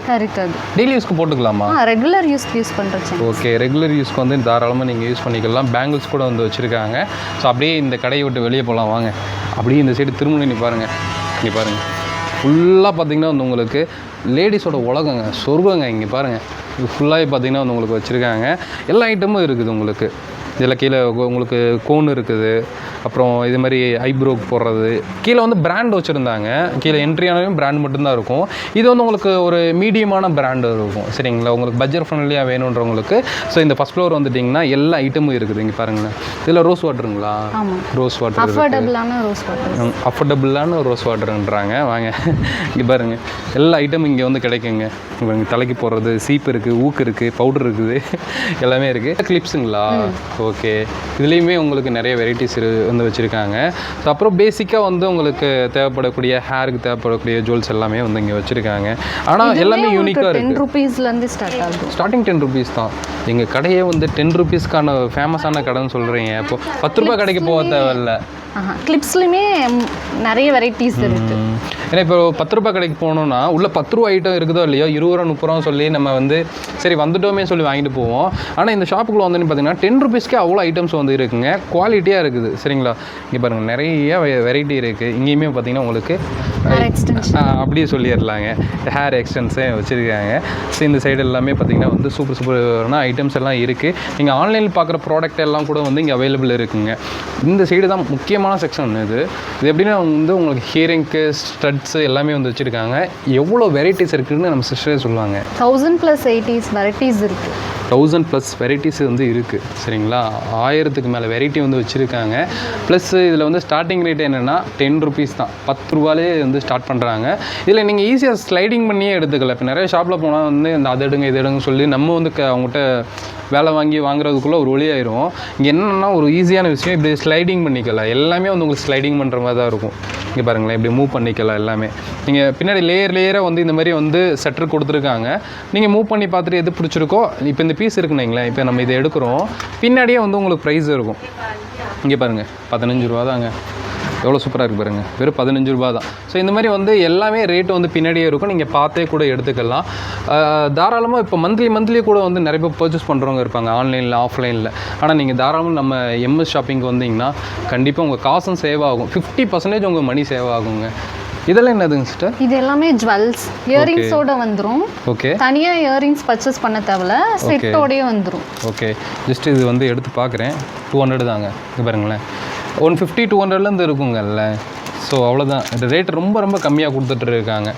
டெய்லி யூஸ்க்கு போட்டுக்கலாமா? ரெகுலர் யூஸ்க்கு யூஸ் பண்ணுற செயின். ஓகே, ரெகுலர் யூஸ்க்கு வந்து தாராளமாக நீங்கள் யூஸ் பண்ணிக்கலாம். பேங்கிள்ஸ் கூட வந்து வச்சுருக்காங்க. ஸோ அப்படியே இந்த கடையை விட்டு வெளியே போகலாம் வாங்க. அப்படியே இந்த சைடு திரும்ப நீ பாருங்கள். இங்கே பாருங்கள், ஃபுல்லாக பார்த்தீங்கன்னா வந்து உங்களுக்கு லேடிஸோட உலகங்க, சொர்க்கங்க. இங்கே பாருங்கள், இது ஃபுல்லாகவே பார்த்தீங்கன்னா வந்து உங்களுக்கு வச்சுருக்காங்க. எல்லா ஐட்டமும் இருக்குது உங்களுக்கு. இதில் கீழே உங்களுக்கு கோன் இருக்குது. அப்புறம் இது மாதிரி ஐப்ரோக்கு போடுறது. கீழே வந்து பிராண்ட் வச்சுருந்தாங்க. கீழே என்ட்ரியானவே பிராண்ட் மட்டும்தான் இருக்கும். இது வந்து உங்களுக்கு ஒரு மீடியமான பிராண்டு இருக்கும். சரிங்களா? உங்களுக்கு பட்ஜெட் ஃப்ரெண்ட்லியாக வேணுன்றவங்களுக்கு. ஸோ இந்த ஃபஸ்ட் ஃப்ளோர் வந்துட்டிங்கன்னா எல்லா ஐட்டமும் இருக்குது. இங்கே பாருங்களேன், இதில் ரோஸ் வாட்டருங்களா? ரோஸ் வாட்டர், அஃபோர்டபுளான ரோஸ் வாட்டருன்றாங்க. வாங்க இங்கே பாருங்கள், எல்லா ஐட்டமும் இங்கே வந்து கிடைக்குங்க. இங்கே தலைக்கு போடுறது, சீப்பு இருக்குது, ஊக்கு இருக்குது, பவுடர் இருக்குது, எல்லாமே இருக்குது. கிளிப்ஸுங்களா? ஓகே, இதுலேயுமே உங்களுக்கு நிறைய வெரைட்டிஸ் வந்து வச்சுருக்காங்க. ஸோ அப்புறம் பேசிக்காக வந்து உங்களுக்கு தேவைப்படக்கூடிய ஹேருக்கு தேவைப்படக்கூடிய ஜுவல்ஸ் எல்லாமே வந்து இங்கே வச்சுருக்காங்க. ஆனால் எல்லாமே யூனிக்காக இருக்குது. 10 ருபீஸ்லேருந்து ஸ்டார்டிங் 10 ருபீஸ் தான். எங்கள் கடையே வந்து 10 ருபீஸ்க்கான ஃபேமஸான கடைன்னு சொல்கிறீங்க. இப்போ 10 ரூபா கடைக்கு போக தேவையில்லை. கிளிப்ஸ்லையுமே நிறைய வெரைட்டிஸ் இருக்குது. ஏன்னா இப்போ 10 ரூபா கடைக்கு போனோம்னா உள்ள 10 ரூபா ஐட்டம் இருக்குதோ இல்லையோ, 20 ரூபா 30 ரூபா சொல்லி நம்ம வந்து சரி வந்துட்டோமே சொல்லி வாங்கிட்டு போவோம். ஆனால் இந்த ஷாப்புக்குள்ள வந்து பார்த்தீங்கன்னா 10 ருபீஸ்க்கே அவ்வளோ ஐட்டம்ஸ் வந்து இருக்குங்க. குவாலிட்டியாக இருக்குது. சரிங்களா? இங்கே பாருங்கள், நிறைய வெரைட்டி இருக்குது. இங்கேயுமே பார்த்தீங்கன்னா உங்களுக்கு அப்படியே சொல்லிடலாங்க, ஹேர் எக்ஸ்டென்ஸே வச்சுருக்காங்க. ஸோ இந்த சைடு எல்லாமே பார்த்தீங்கன்னா வந்து சூப்பரான ஐட்டம்ஸ் எல்லாம் இருக்குது. நீங்கள் ஆன்லைனில் பார்க்குற ப்ராடக்ட் எல்லாம் கூட வந்து இங்கே அவைலபிள் இருக்குங்க. இந்த சைடு தான் முக்கியமான செக்ஷன். இது எப்படின்னா வந்து உங்களுக்கு ஹியரிங்க்கு, ஸ்டட்ஸு எல்லாமே வந்து வச்சுருக்காங்க. எவ்வளோ வெரைட்டிஸ் இருக்குதுன்னு நம்ம சிஸ்டரே சொல்லுவாங்க. 1000+ வெரைட்டிஸ் இருக்குது. 1000+ வெரைட்டிஸ் வந்து இருக்குது. சரிங்களா? 1000க்கு மேலே வெரைட்டி வந்து வச்சுருக்காங்க. ப்ளஸ் இதில் வந்து ஸ்டார்டிங் ரேட் என்னென்னா 10 ருபீஸ் தான். 10 ரூபாலே வந்து ஸ்டார்ட் பண்ணுறாங்க. இதில் நீங்கள் ஈஸியாக ஸ்லைடிங் பண்ணியே எடுத்துக்கலாம். இப்போ நிறைய ஷாப்பில் போனால் வந்து இந்த அது எடுங்க இது எடுங்க சொல்லி நம்ம வந்து அவங்ககிட்ட வேலை வாங்குறதுக்குள்ளே ஒரு வழியாயிரும். இங்கே என்னென்னா ஒரு ஈஸியான விஷயம், இப்படி ஸ்லைடிங் பண்ணிக்கலாம். எல்லாமே வந்து உங்களுக்கு ஸ்லைடிங் பண்ணுற மாதிரி தான் இருக்கும். இங்கே பாருங்களேன், இப்படி மூவ் பண்ணிக்கலாம் எல்லாமே. நீங்கள் பின்னாடி லேயராக வந்து இந்த மாதிரி வந்து செட்டர் கொடுத்துருக்காங்க. நீங்கள் மூவ் பண்ணி பார்த்துட்டு எது பிடிச்சிருக்கோ, இப்போ இந்த பீஸ் இருக்குன்னு, இப்போ நம்ம இதை எடுக்கிறோம், பின்னாடியே வந்து உங்களுக்கு ப்ரைஸ் இருக்கும். இங்கே பாருங்கள், 15 ரூபா தாங்க. எவ்வளோ சூப்பராக இருக்குது பாருங்கள், வெறும் 15 ரூபா தான். ஸோ இந்த மாதிரி வந்து எல்லாமே ரேட்டு வந்து பின்னாடியே இருக்கும். நீங்கள் பார்த்தே கூட எடுத்துக்கலாம். தாராளமாக இப்போ மந்த்லி கூட வந்து நிறைய பேர் பர்ச்சேஸ் பண்ணுறவங்க இருப்பாங்க, ஆன்லைனில் ஆஃப்லைனில். ஆனால் நீங்கள் தாராளமாக நம்ம எம்எஸ் ஷாப்பிங்க்கு வந்தீங்கன்னா கண்டிப்பாக உங்கள் காசும் சேவ் ஆகும். 50% உங்கள் மணி சேவ் ஆகுங்க. இதெல்லாம் என்னதுங்க சிஸ்டர்? இது எல்லாமே ஜுவல்ஸ், இயரிங்ஸோட வந்துடும். ஓகே, தனியாக இயரிங்ஸ் பர்ச்சேஸ் பண்ண தேவையில்ல, செட்டோடயே வந்துடும். ஓகே, ஜஸ்ட் இது வந்து எடுத்து பார்க்குறேன். 200 தாங்க. இது பாருங்களேன், 150 200லேருந்து இருக்குங்கல்ல. ஸோ அவ்வளோதான், ரேட் ரொம்ப ரொம்ப கம்மியாக கொடுத்துட்டு இருக்காங்க.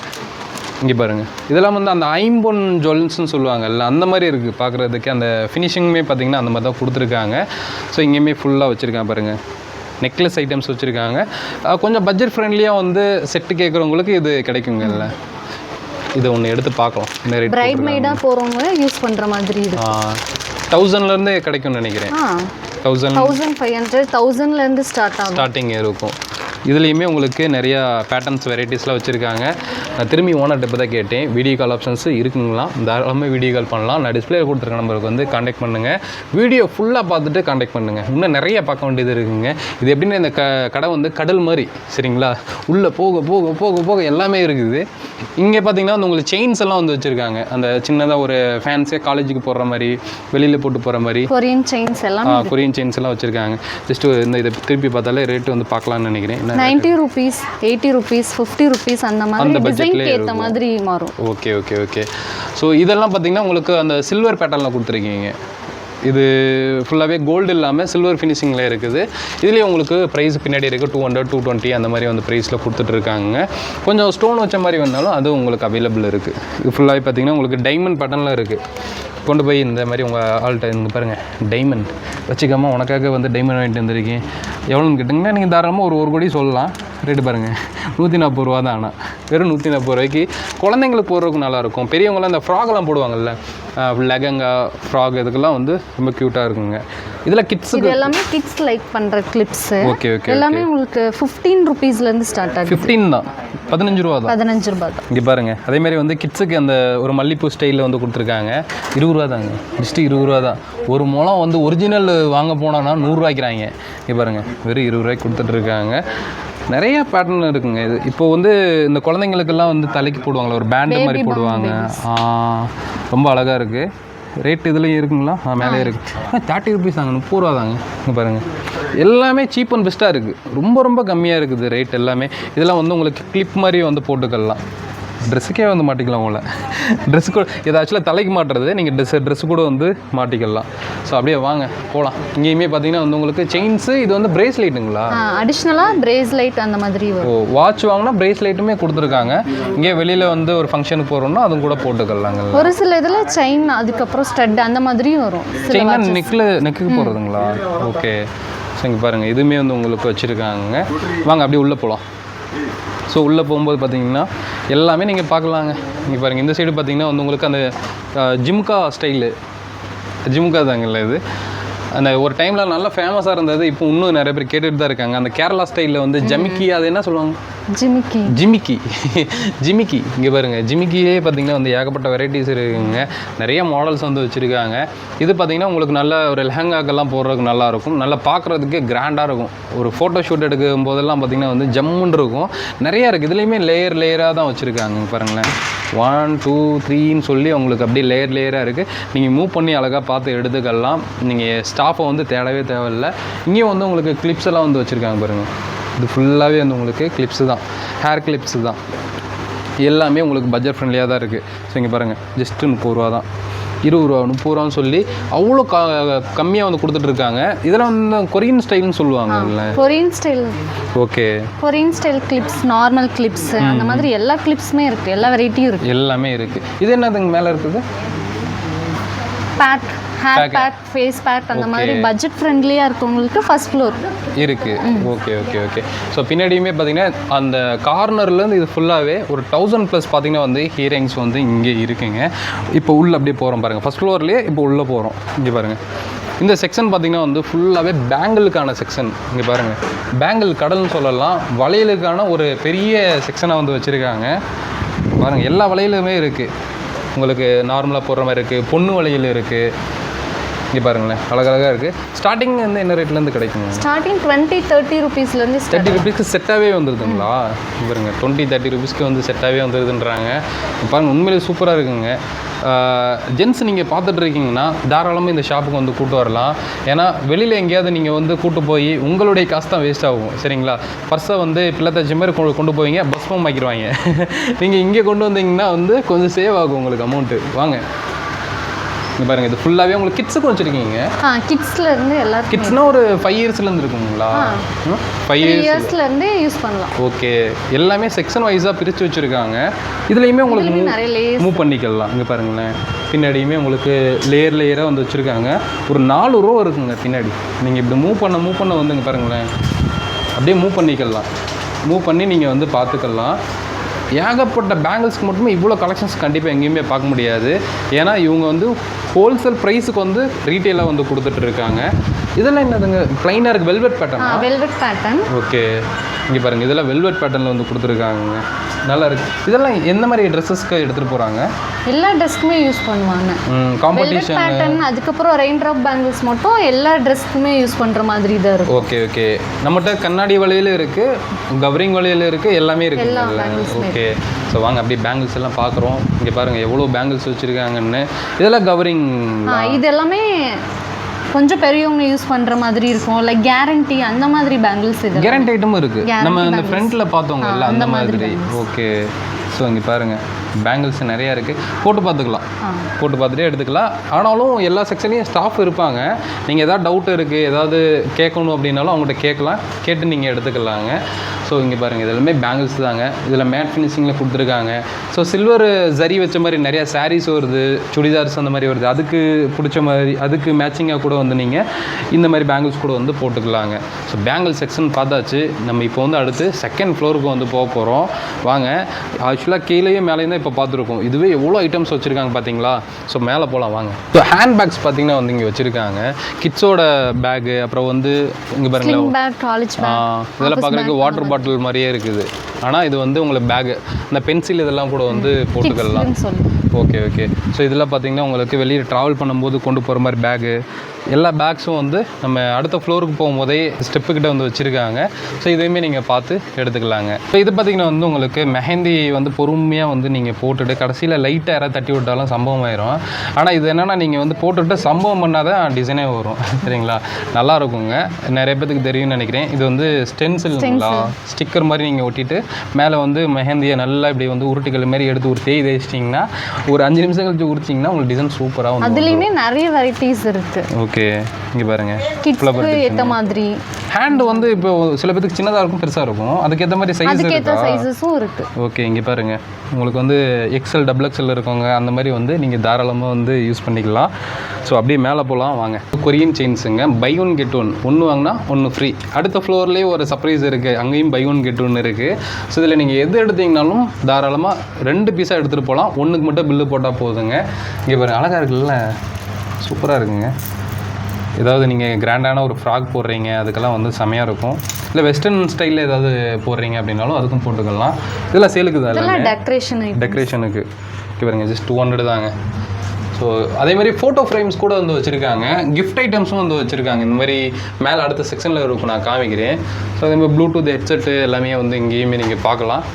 இங்கே பாருங்கள், இதெல்லாம் வந்து அந்த ஐம்பொன் ஜுவல்ஸ்ன்னு சொல்லுவாங்கல்ல, அந்த மாதிரி இருக்குது பார்க்குறதுக்கு. அந்த ஃபினிஷிங்குமே பார்த்திங்கன்னா அந்த மாதிரி தான் கொடுத்துருக்காங்க. ஸோ இங்கேயுமே ஃபுல்லாக வச்சுருக்காங்க பாருங்கள், நெக்லஸ் ஐட்டம்ஸ் வச்சுருக்காங்க. கொஞ்சம் பட்ஜெட் ஃப்ரெண்ட்லியாக வந்து செட்டு கேட்குறவங்களுக்கு இது கிடைக்குங்கல்ல. இது ஒன்று எடுத்து பார்க்கலாம். இந்த ரேட் பிரைட் மெய்டாக போகிறவங்க யூஸ் பண்ணுற மாதிரி இது 1000லேருந்து கிடைக்கும்னு நினைக்கிறேன். 1500 1000லேருந்து ஸ்டார்டிங் இருக்கும். இதுலேயுமே உங்களுக்கு நிறையா பேட்டர்ன்ஸ் வெரைட்டிஸ்லாம் வச்சுருக்காங்க. நான் திரும்பி ஓனர்கிட்ட இப்போ தான் கேட்டேன், வீடியோ கால் ஆப்ஷன்ஸு இருக்குங்களா, தாராளமாக வீடியோ கால் பண்ணலாம். நான் டிஸ்பிளே கொடுத்துருக்க நம்பருக்கு வந்து காண்டாக்ட் பண்ணுங்கள். வீடியோ ஃபுல்லாக பார்த்துட்டு காண்டாக்ட் பண்ணுங்கள். இன்னும் நிறைய பார்க்க வேண்டியது இருக்குங்க. இது எப்படின்னா இந்த கடை வந்து கடல் மாதிரி, சரிங்களா, உள்ளே போக போக போக போக எல்லாமே இருக்குது. இங்கே பார்த்தீங்கன்னா வந்து உங்களுக்கு செயின்ஸ் எல்லாம் வந்து வச்சுருக்காங்க. அந்த சின்னதாக ஒரு ஃபேன்ஸியாக காலேஜுக்கு போடுற மாதிரி, வெளியில் போட்டு போகிற மாதிரி கொரியன் செயின்ஸ் எல்லாம் கொரியன் செயின்ஸ் எல்லாம் வச்சுருக்காங்க. ஜஸ்ட்டு இந்த இதை திருப்பி பார்த்தாலே ரேட்டு வந்து பார்க்கலான்னு நினைக்கிறேன். 90 rupees 80 rupees 50 rupees அந்த மாதிரி டிசைன்க்கு ஏற்ற மாதிரி மாறும். Okay okay okay. ஸோ இதெல்லாம் பார்த்தீங்கன்னா உங்களுக்கு அந்த சில்வர் பேட்டர்னில் கொடுத்துருக்கீங்க. இது ஃபுல்லாகவே கோல்டு இல்லாமல் சில்வர் ஃபினிஷிங்கில் இருக்குது. இதுலேயே உங்களுக்கு ப்ரைஸ் பின்னாடி இருக்குது 200 220 அந்த மாதிரி வந்து ப்ரைஸில் கொடுத்துட்ருக்காங்க. கொஞ்சம் ஸ்டோன் வச்ச மாதிரி வேணாலும் அது உங்களுக்கு அவைலபிள் இருக்குது. இது ஃபுல்லாகவே பார்த்தீங்கன்னா உங்களுக்கு டைமண்ட் பேட்டர்னில் இருக்குது. கொண்டு போய் இந்த மாதிரி உங்கள் ஆள்கிட்ட இங்கே பாருங்கள், டைமண்ட் வச்சுக்காம உனக்காக வந்து டைமண்ட் வாங்கிட்டு வந்திருக்கேன், எவ்வளோன்னு கேட்டிங்கன்னா நீங்கள் தாராளமாக ஒரு கோடி சொல்லலாம். ரேட்டு பாருங்கள் 140 ரூபா தான். ஆனால் வெறும் 140 ரூபாய்க்கு குழந்தைங்களுக்கு போடுறதுக்கு நல்லாயிருக்கும். பெரியவங்களாம் இந்த ஃப்ராகெல்லாம் போடுவாங்கல்ல, லெகங்கா ஃப்ராக், இதுக்கெல்லாம் வந்து ரொம்ப க்யூட்டாக இருக்குங்க. இதில் கிட்ஸுக்கு எல்லாமே கிட்ஸ் லைக் பண்ணுற கிளிப்ஸு. Okay okay. எல்லாமே உங்களுக்கு 15 rupeesலேருந்து ஸ்டார்ட் ஆகுது. 15 தான், 15 ரூபா தான். 15 ரூபா தான். இங்கே பாருங்கள், அதேமாதிரி வந்து கிட்ஸுக்கு அந்த ஒரு மல்லிப்பூ ஸ்டைலில் வந்து கொடுத்துருக்காங்க. 20 ரூபா தாங்க, ஜஸ்ட்டு 20 ரூபா தான். ஒரு முளம் வந்து ஒரிஜினல் வாங்க போனோன்னா 100 ரூபாய்க்கிறாங்க. இங்கே பாருங்கள், வெறும் 20 ரூபாய்க்கு கொடுத்துட்ருக்காங்க. நிறைய பேட்டர்ன் இருக்குங்க. இது இப்போ வந்து இந்த குழந்தைங்களுக்கெல்லாம் வந்து தலைக்கு போடுவாங்களா, ஒரு பேண்டு மாதிரி போடுவாங்க. ரொம்ப அழகாக இருக்குது. ரேட் இதுலேயும் இருக்குங்களா? மேலே இருக்குது. 30 rupees தாங்க, 30 ரூபா தாங்க. இங்கே பாருங்கள், எல்லாமே சீப் அண்ட் பெஸ்ட்டாக இருக்குது. ரொம்ப ரொம்ப கம்மியாக இருக்குது ரேட் எல்லாமே. இதெல்லாம் வந்து உங்களுக்கு கிளிப் மாதிரி வந்து போட்டுக்கலாம். ட்ரெஸ்ஸுக்கே வந்து மாட்டிக்கலாம். உங்களை ட்ரெஸ்ஸு கூட இது ஆக்சுவலாக தலைக்கு மாட்டுறது, நீங்கள் ட்ரெஸ்ஸு கூட வந்து மாட்டிக்கலாம். ஸோ அப்படியே வாங்க போகலாம். இங்கேயுமே பார்த்தீங்கன்னா வந்து உங்களுக்கு செயின்ஸு, இது வந்து பிரேஸ்லைட்டுங்களா, அடிஷ்னலாக பிரேஸ்லைட் அந்த மாதிரி. வாட்ச் வாங்கினா பிரேஸ்லைட்டுமே கொடுத்துருக்காங்க. இங்கே வெளியில் வந்து ஒரு ஃபங்க்ஷனுக்கு போகிறோம்னா அதுவும் கூட போட்டுக்கலாங்க. ஒரு சில இதில் செயின், அதுக்கப்புறம் ஸ்டட் அந்த மாதிரியும் வரும். செயின்னா நெக்குக்கு போடுறதுங்களா? ஓகே. ஸோ இங்கே பாருங்கள், இதுவுமே வந்து உங்களுக்கு வச்சுருக்காங்க. வாங்க அப்படியே உள்ளே போகலாம். ஸோ உள்ளே போகும்போது பார்த்தீங்கன்னா எல்லாமே நீங்கள் பார்க்கலாங்க. இங்கே பாருங்கள், இந்த சைடு பார்த்தீங்கன்னா வந்து உங்களுக்கு அந்த ஜிம்கா ஸ்டைலு, ஜிம்கா தாங்கல்ல இது. அந்த ஒரு டைமில் நல்லா ஃபேமஸாக இருந்தது. இப்போ இன்னும் நிறைய பேர் கேட்டுட்டு தான் இருக்காங்க. அந்த கேரளா ஸ்டைலில் வந்து ஜமிக்கி, அது என்ன சொல்லுவாங்க, ஜிமிக்கி. இங்கே பாருங்கள், ஜிமிக்கியே பார்த்தீங்கன்னா வந்து ஏகப்பட்ட வெரைட்டிஸ் இருக்குங்க. நிறைய மாடல்ஸ் வந்து வச்சுருக்காங்க. இது பார்த்தீங்கன்னா உங்களுக்கு நல்ல ஒரு லெஹங்காக்கெல்லாம் போடுறதுக்கு நல்லாயிருக்கும். நல்லா பார்க்குறதுக்கு கிராண்டாக இருக்கும். ஒரு ஃபோட்டோ ஷூட் எடுக்கும் போதெல்லாம் பார்த்தீங்கன்னா வந்து ஜம்முன்னு இருக்கும். நிறையா இருக்குது. இதுலேயுமே லேயராக தான் வச்சுருக்காங்க. பாருங்களேன், 1 2 3ன்னு சொல்லி உங்களுக்கு அப்படியே லேயராக இருக்குது. நீங்கள் மூவ் பண்ணி அழகாக பார்த்து எடுத்துக்கலாம். நீங்கள் ஸ்டாஃபை வந்து தேடவே தேவையில்லை. இங்கேயும் வந்து உங்களுக்கு கிளிப்ஸ் எல்லாம் வந்து வச்சுருக்காங்க பாருங்கள். இது ஃபுல்லாகவே வந்து உங்களுக்கு கிளிப்ஸு தான், ஹேர் கிளிப்ஸு தான். எல்லாமே உங்களுக்கு பட்ஜெட் ஃப்ரெண்ட்லியாக தான் இருக்குது. ஸோ இங்கே பாருங்கள், ஜஸ்ட்டு 30 ரூபா தான். 20 ரூபா 30 ரூபான்னு சொல்லி அவ்வளோ கம்மியாக வந்து கொடுத்துட்ருக்காங்க. இதெல்லாம் வந்து கொரியன் ஸ்டைல்னு சொல்லுவாங்கல்ல, Korean style. Okay, Korean style clips, normal clips, அந்த மாதிரி எல்லா கிளிப்ஸுமே இருக்குது. எல்லா வெரைட்டியும் இருக்குது. எல்லாமே இருக்குது. இது என்னதுங்க மேலே இருக்குது? Pack, hair pack, face pack, அந்த மாதிரி பட்ஜெட் ஃப்ரெண்ட்லியாக இருக்கவங்களுக்கு ஃபர்ஸ்ட் ஃப்ளோர் இருக்குது. Okay okay okay. ஸோ பின்னாடியுமே பார்த்தீங்கன்னா அந்த கார்னர்லேருந்து இது ஃபுல்லாகவே ஒரு 1000+ பார்த்தீங்கன்னா வந்து ஹியரிங்ஸ் வந்து இங்கே இருக்குங்க. இப்போ உள்ளே அப்படியே போகிறோம் பாருங்கள், ஃபஸ்ட் ஃப்ளோர்லேயே இப்போ உள்ளே போகிறோம். இங்கே பாருங்கள், இந்த செக்ஷன் பார்த்திங்கன்னா வந்து ஃபுல்லாகவே பேங்கிளுக்கான செக்ஷன். இங்கே பாருங்கள், பேங்கிள் கடல்னு சொல்லலாம். வளையலுக்கான ஒரு பெரிய செக்ஷனாக வந்து வச்சுருக்காங்க. பாருங்கள், எல்லா வளையலுமே இருக்குது. உங்களுக்கு நார்மலாக போடுற மாதிரி இருக்குது, பொண்ணு வளையல் இருக்குது. இங்கே பாருங்களேன், அழகழகாக இருக்குது. ஸ்டார்டிங் வந்து என்ன ரேட்லேருந்து கிடைக்குங்க? ஸ்டார்டிங் 20-30 rupeesலேருந்து 30 rupeesக்கு செட்டாகவே வந்துருதுங்களா? பாருங்க, 20-30 rupeesக்கு வந்து செட்டாகவே வந்துருதுன்றாங்க. பாருங்கள், உண்மையிலே சூப்பராக இருக்குங்க. ஜென்ஸ் நீங்கள் பார்த்துட்ருக்கீங்கன்னா தாராளமாக இந்த ஷாப்புக்கு வந்து கூட்டு வரலாம். ஏன்னா வெளியில் எங்கேயாவது நீங்கள் வந்து கூட்டு போய் உங்களுடைய காசு தான் வேஸ்ட் ஆகும், சரிங்களா? பர்ஸை வந்து பிள்ளை தச்ச மாதிரி கொண்டு போவீங்க, பஸ்மம் ஆக்கிடுவாங்க. நீங்கள் இங்கே கொண்டு வந்தீங்கன்னா வந்து கொஞ்சம் சேவ் ஆகும் உங்களுக்கு அமௌண்ட்டு. வாங்க இங்கே பாருங்கள், இது ஃபுல்லாகவே உங்களுக்கு கிட்ஸுக்கு வச்சுருக்கீங்க. கிட்ஸ்லேருந்து எல்லாரும் கிட்ஸ்னால் ஒரு 5 இயர்ஸ்லேருந்து இருக்குங்களா? 5 இயர்ஸ்லேருந்தே யூஸ் பண்ணலாம். ஓகே, எல்லாமே செக்ஷன் வைஸாக பிரித்து வச்சுருக்காங்க. இதுலேயுமே உங்களுக்கு நிறைய லேயர்ஸ் மூவ் பண்ணிக்கலாம். இங்கே பாருங்களேன், பின்னாடியுமே உங்களுக்கு லேயராக வந்து வச்சுருக்காங்க. ஒரு 4 ரோ இருக்குங்க பின்னாடி. நீங்கள் இப்படி மூவ் பண்ண வந்து இங்கே பாருங்களேன், அப்படியே மூவ் பண்ணிக்கலாம். மூவ் பண்ணி நீங்கள் வந்து பார்த்துக்கலாம். ஏகப்பட்ட பேங்கிள்ஸ்க்கு மட்டுமே இவ்வளோ கலெக்ஷன்ஸ் கண்டிப்பாக எங்கேயுமே பார்க்க முடியாது. ஏன்னா இவங்க வந்து ஹோல்சேல் ப்ரைஸுக்கு வந்து ரீட்டெயிலாக வந்து கொடுத்துட்டு இருக்காங்க. இதெல்லாம் என்னதுங்க, ப்ளைனாக இருக்குது, velvet pattern. Velvet pattern. Okay, இங்கே பாருங்கள், இதெல்லாம் வெல்வெட் பேட்டர்னில் வந்து கொடுத்துருக்காங்க. நல்லா இருக்குது. இதெல்லாம் எந்த மாதிரி ட்ரெஸ்ஸஸ்க்கு எடுத்துகிட்டு போகிறாங்க? எல்லா ட்ரெஸ்க்குமே யூஸ் பண்ணுவாங்க. காம்படிஷன் பேட்டர்ன், அதுக்கப்புறம் ரெயின் ட்ராப் பேங்கிள்ஸ் மட்டும் எல்லா ட்ரெஸ்க்குமே யூஸ் பண்ணுற மாதிரி தான் இருக்கும். ஓகே ஓகே, நம்மகிட்ட கண்ணாடி வளையல் இருக்குது, கவரிங் வளையல் இருக்குது, எல்லாமே இருக்குல்ல. ஓகே, ஸோ வாங்க அப்படியே பேங்கிள்ஸ் எல்லாம் பார்க்குறோம். இங்கே பாருங்கள் எவ்வளோ பேங்கிள்ஸ் வச்சுருக்காங்கன்னு. இதெல்லாம் கவரிங். இது எல்லாமே கொஞ்சம் பெரியவங்க யூஸ் பண்ணுற மாதிரி இருக்கும். லைக் கேரண்டி அந்த மாதிரி பேங்கிள்ஸ். இது கேரண்டி ஐட்டமும் இருக்குது. நம்ம இந்த ஃப்ரண்ட்டில் பார்த்தோங்கல்ல அந்த மாதிரி. ஓகே, ஸோ இங்கே பாருங்கள் பேங்கிள்ஸ் நிறையா இருக்குது. போட்டு பார்த்துக்கலாம், போட்டு பார்த்துட்டே எடுத்துக்கலாம். ஆனாலும் எல்லா செக்ஷன்லையும் ஸ்டாஃப் இருப்பாங்க. நீங்கள் எதாவது டவுட் இருக்குது, ஏதாவது கேட்கணும் அப்படின்னாலும் அவங்கள்ட்ட கேட்கலாம், கேட்டு நீங்கள் எடுத்துக்கலாங்க. ஸோ இங்கே பாருங்கள், இது எல்லாமே பேங்கிள்ஸ் தாங்க. இதில் மேட் ஃபினிஷிங்கில் கொடுத்துருக்காங்க. ஸோ சில்வர் ஜரி வச்ச மாதிரி நிறையா சாரீஸ் வருது, சுடிதார்ஸ் அந்த மாதிரி வருது. அதுக்கு பிடிச்ச மாதிரி அதுக்கு மேட்சிங்காக கூட வந்து நீங்கள் இந்த மாதிரி பேங்கிள்ஸ் கூட வந்து போட்டுக்கலாங்க. ஸோ பேங்கிள் செக்ஷன் பார்த்தாச்சு. நம்ம இப்போ வந்து அடுத்து செகண்ட் ஃப்ளோருக்கு வந்து போக போகிறோம். வாங்க, ஆக்சுவலாக கீழேயும் மேலேயும் தான் இப்போ பார்த்துருக்கோம். இதுவே எவ்வளோ ஐட்டம்ஸ் வச்சுருக்காங்க பார்த்தீங்களா? ஸோ மேலே போகலாம் வாங்க. ஸோ ஹேண்ட் பேக்ஸ் பார்த்தீங்கன்னா வந்து இங்கே வச்சுருக்காங்க. கிட்ஸோட பேகு, அப்புறம் வந்து இங்கே பாருங்களேன் இதெல்லாம் பார்க்குறதுக்கு வாட்டர் பாட்டில் மாதிரியே இருக்குது. ஆனால் இது வந்து உங்களுக்கு பேகு, இந்த பென்சில் இதெல்லாம் கூட வந்து போட்டுக்கலாம். ஓகே ஓகே, ஸோ இதெல்லாம் பார்த்தீங்கன்னா உங்களுக்கு வெளியே ட்ராவல் பண்ணும்போது கொண்டு போகிற மாதிரி பேகு, எல்லா பேக்ஸும் வந்து நம்ம அடுத்த ஃப்ளோருக்கு போகும்போதே ஸ்டெப்புக்கிட்ட வந்து வச்சுருக்காங்க. ஸோ இதையுமே நீங்கள் பார்த்து எடுத்துக்கலாங்க. ஸோ இது பார்த்திங்கன்னா வந்து உங்களுக்கு மெஹந்தி வந்து பொறுமையாக வந்து நீங்கள் போட்டுட்டு கடைசியில் லைட்டாக யாராவது தட்டி விட்டாலும் சம்பவம் ஆயிரும். ஆனால் இது என்னென்னா நீங்கள் வந்து போட்டுவிட்டு சம்பவம் பண்ணால் தான் டிசைனே வரும். சரிங்களா? நல்லா இருக்குங்க, நிறைய பேத்துக்கு தெரியும்னு நினைக்கிறேன். இது வந்து ஸ்டென்சில்ங்களா, ஸ்டிக்கர் மாதிரி நீங்கள் ஒட்டிட்டு மேலே வந்து மெஹந்தியை நல்லா இப்படி வந்து உருட்டுகள் மாதிரி எடுத்து ஒரு தேய்ச்சிட்டிங்கன்னா ஒரு 5 நிமிஷம் கழிச்சு உரிச்சிங்கன்னா உங்களுக்கு டிசைன் சூப்பராக வந்து. அதுலேயுமே நிறைய வெரைட்டிஸ் இருக்குது. ஓகே, இங்கே பாருங்கள், கிட்ஸ்க்கு ஏற்ற மாதிரி ஹேண்ட் வந்து இப்போ சில பேருக்கு சின்னதாக இருக்கும், பெருசாக இருக்கும், அதுக்கேற்ற மாதிரி சைஸஸும் இருக்குது. ஓகே, இங்கே பாருங்கள், உங்களுக்கு வந்து எக்ஸ்எல் டபுள் எக்ஸ்எல் இருக்கவங்க அந்த மாதிரி வந்து நீங்கள் தாராளமாக வந்து யூஸ் பண்ணிக்கலாம். ஸோ அப்படியே மேலே போகலாம் வாங்க. கொரியன் செயின்ஸுங்க, பை ஒன் கெட் ஒன், ஒன்று வாங்கினா ஒன்று ஃப்ரீ. அடுத்த ஃப்ளோர்லேயே ஒரு சர்ப்ரைஸ் இருக்குது, அங்கேயும் பை ஒன் கெட் ஒன் இருக்குது. ஸோ இதில் நீங்கள் எது எடுத்தீங்கனாலும் தாராளமாக 2 பீஸாக எடுத்துகிட்டு போகலாம். ஒன்றுக்கு மட்டும் பில்லு போட்டால் போதுங்க. இங்கே பாருங்கள், அழகாக இருக்குல்ல, சூப்பராக இருக்குங்க. ஏதாவது நீங்கள் கிராண்டான ஒரு ஃப்ராக் போடுறீங்க அதுக்கெல்லாம் வந்து செமையாக இருக்கும். இல்லை வெஸ்டர்ன் ஸ்டைலில் ஏதாவது போடுறீங்க அப்படின்னாலும் அதுக்கும் போட்டுக்கலாம். இதெல்லாம் சேலுக்கு தான், டெக்கரேஷனுக்கு. ஓகே பாருங்க, ஜஸ்ட் 200 தாங்க. ஸோ அதே மாதிரி ஃபோட்டோ ஃப்ரேம்ஸ் கூட வந்து வச்சுருக்காங்க, கிஃப்ட் ஐட்டம்ஸும் வந்து வச்சுருக்காங்க. இந்த மாதிரி மேலே அடுத்த செக்ஷனில் இருக்கும், நான் காமிக்கிறேன். ஸோ அதே மாதிரி ப்ளூடூத் ஹெட்செட்டு எல்லாமே வந்து இங்கேயுமே நீங்கள் பார்க்கலாம்.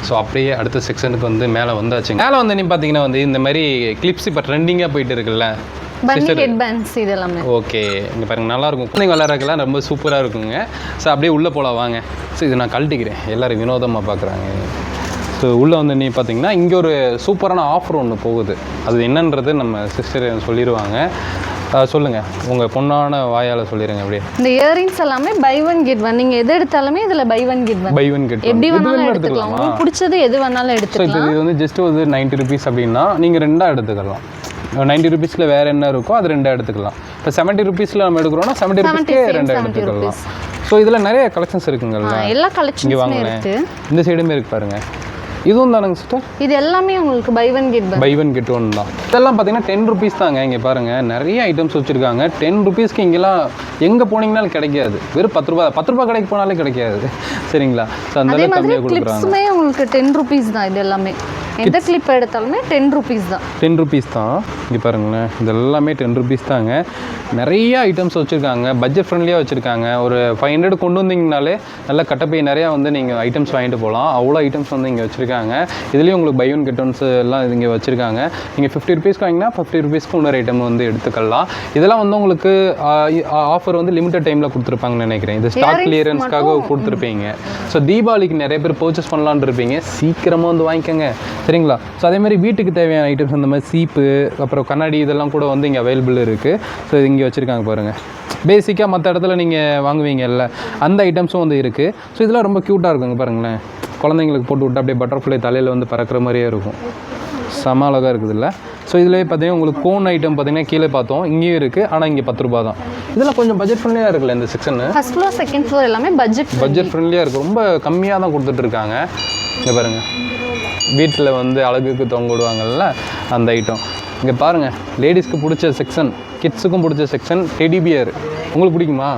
ஸோ அப்படியே அடுத்த செக்ஷனுக்கு வந்து மேலே வந்தாச்சு. மேலே வந்து நீ பார்த்தீங்கன்னா வந்து இந்த மாதிரி கிளிப்ஸ் இப்போ ட்ரெண்டிங்காக போயிட்டு இருக்குல்ல, ஓகே, இங்கே பாருங்க, நல்லாயிருக்கும். குழந்தைங்க விளையாடுறதுக்கெல்லாம் ரொம்ப சூப்பராக இருக்குங்க. ஸோ அப்படியே உள்ளே போகலாம் வாங்க. ஸோ இது நான் கழட்டிக்கிறேன், எல்லோரும் வினோதமாக பார்க்குறாங்க. ஸோ உள்ளே வந்து நீ பார்த்தீங்கன்னா இங்கே ஒரு சூப்பரான ஆஃபர் ஒன்று போகுது. அது என்னன்றது நம்ம சிஸ்டர் சொல்லிடுவாங்க. சொல்லுங்கள், உங்கள் பொண்ணான வாயால் சொல்லிடுங்க. அப்படியே இந்த இயரிங்ஸ் எல்லாமே பை ஒன் கெட் ஒன். நீங்கள் எது எடுத்தாலுமே இதில் பை ஒன் கெட் ஒன் எப்படி வேணாலும் எடுத்துக்கலாம். உங்களுக்கு பிடிச்சது எது வேணாலும் எடுத்துக்கலாம். இது வந்து ஜஸ்ட் ஒரு 90 ருபீஸ் அப்படின்னா நீங்கள் 2 எடுத்துக்கலாம். 90 ருபீஸில் வேறு என்ன இருக்கோ அது 2 எடுத்துக்கலாம். இப்போ 70 ருபீஸில் நம்ம எடுக்கிறோன்னா 70 ருபீஸ்க்கே 2 எடுத்துக்கலாம். ஸோ இதில் நிறைய கலெக்ஷன்ஸ் இருக்குங்கல்ல, எல்லா கலெக்ஷன்ஸுமே இருக்குது. இந்த சைடுமே இருக்குது பாருங்கள். இதுவும் தானங்க சிஸ்டர்? இது எல்லாமே உங்களுக்கு பை ஒன் கெட் ஒன் தான். இதெல்லாம் பார்த்தீங்கன்னா 10 ருபீஸ் தாங்க. இங்கே பாருங்கள், நிறைய ஐட்டம்ஸ் வச்சுருக்காங்க. 10 ருபீஸ்க்கு இங்கெல்லாம் எங்கே போனீங்கனாலும் கிடைக்காது. வெறும் 10 ரூபா கடைக்கு போனாலே கிடைக்காது. சரிங்களா? ஸோ அந்த அளவுக்கு கம்மியாக கொடுக்குறாங்க. உங்களுக்கு 10 ருபீஸ் தான். இது எல்லாமே எந்த கிளிப் எடுத்தாலுமே 10 ருபீஸ் தான். 10 ருபீஸ் தான். இங்கே பாருங்களேன், இது எல்லாமே 10 ருபீஸ் தாங்க. நிறைய ஐட்டம்ஸ் வச்சுருக்காங்க, பட்ஜெட் ஃப்ரெண்ட்லியாக வச்சுருக்காங்க. ஒரு 500 கொண்டு வந்தீங்கனாலே நல்லா கட்டப்பை நிறையா வந்து நீங்கள் ஐட்டம்ஸ் வாங்கிட்டு போகலாம். அவ்வளோ ஐட்டம்ஸ் வந்து இங்கே வச்சுருக்காங்க. இதுலேயும் உங்களுக்கு பை ஒன் கெட் ஒன்ஸ் எல்லாம் இங்கே வச்சுருக்காங்க. நீங்கள் 50 ருபீஸ்க்கு வாங்கினா 50 ருபீஸ்க்கு இன்னொரு ஐட்டம் வந்து எடுத்துக்கலாம். இதெல்லாம் வந்து உங்களுக்கு ஆஃபர் வந்து லிமிட்டட் டைமில் கொடுத்துருப்பாங்கன்னு நினைக்கிறேன். இது ஸ்டாக் கிளியரன்ஸ்க்காக கொடுத்துருப்பீங்க. ஸோ தீபாவளிக்கு நிறைய பேர் பர்ச்சேஸ் பண்ணலான்னு இருப்பீங்க, சீக்கிரமாக வந்து வாங்கிக்கோங்க. சரிங்களா. ஸோ அதேமாதிரி வீட்டுக்கு தேவையான ஐட்டம்ஸ் இந்த மாதிரி சீப்பு அப்புறம் கண்ணாடி இதெல்லாம் கூட வந்து இங்கே அவைலபிள் இருக்குது. ஸோ இது இங்கே வச்சுருக்காங்க பாருங்கள். பேசிக்காக மற்ற இடத்துல நீங்கள் வாங்குவீங்கல்ல அந்த ஐட்டம்ஸும் வந்து இருக்குது. ஸோ இதெல்லாம் ரொம்ப க்யூட்டாக இருக்குங்க பாருங்களேன். குழந்தைங்களுக்கு போட்டு விட்டு அப்படியே பட்டர்ஃப்ளை தலையில் வந்து பறக்கிற மாதிரியே இருக்கும். செம அழகாக இருக்குது இல்லை. ஸோ இதில் பார்த்தீங்கன்னா உங்களுக்கு கோன் ஐட்டம் பார்த்தீங்கன்னா கீழே பார்த்தோம், இங்கேயும் இருக்குது. ஆனால் இங்கே 10 ரூபா தான். இதெல்லாம் கொஞ்சம் பட்ஜெட் ஃப்ரெண்ட்லியாக இருக்குல்ல இந்த section. First floor second floor எல்லாமே பட்ஜெட் ஃப்ரெண்ட்லியாக இருக்குது. ரொம்ப கம்மியாக தான் கொடுத்துட்ருக்காங்க. இங்கே பாருங்கள், வீட்டில் வந்து அழகுக்கு தொங்க விடுவாங்கல்ல அந்த ஐட்டம். இங்கே பாருங்கள், லேடிஸ்க்கு பிடிச்ச செக்ஷன், கிட்ஸுக்கும் பிடிச்ச செக்ஷன். டெடி பியர் உங்களுக்கு பிடிக்குமா?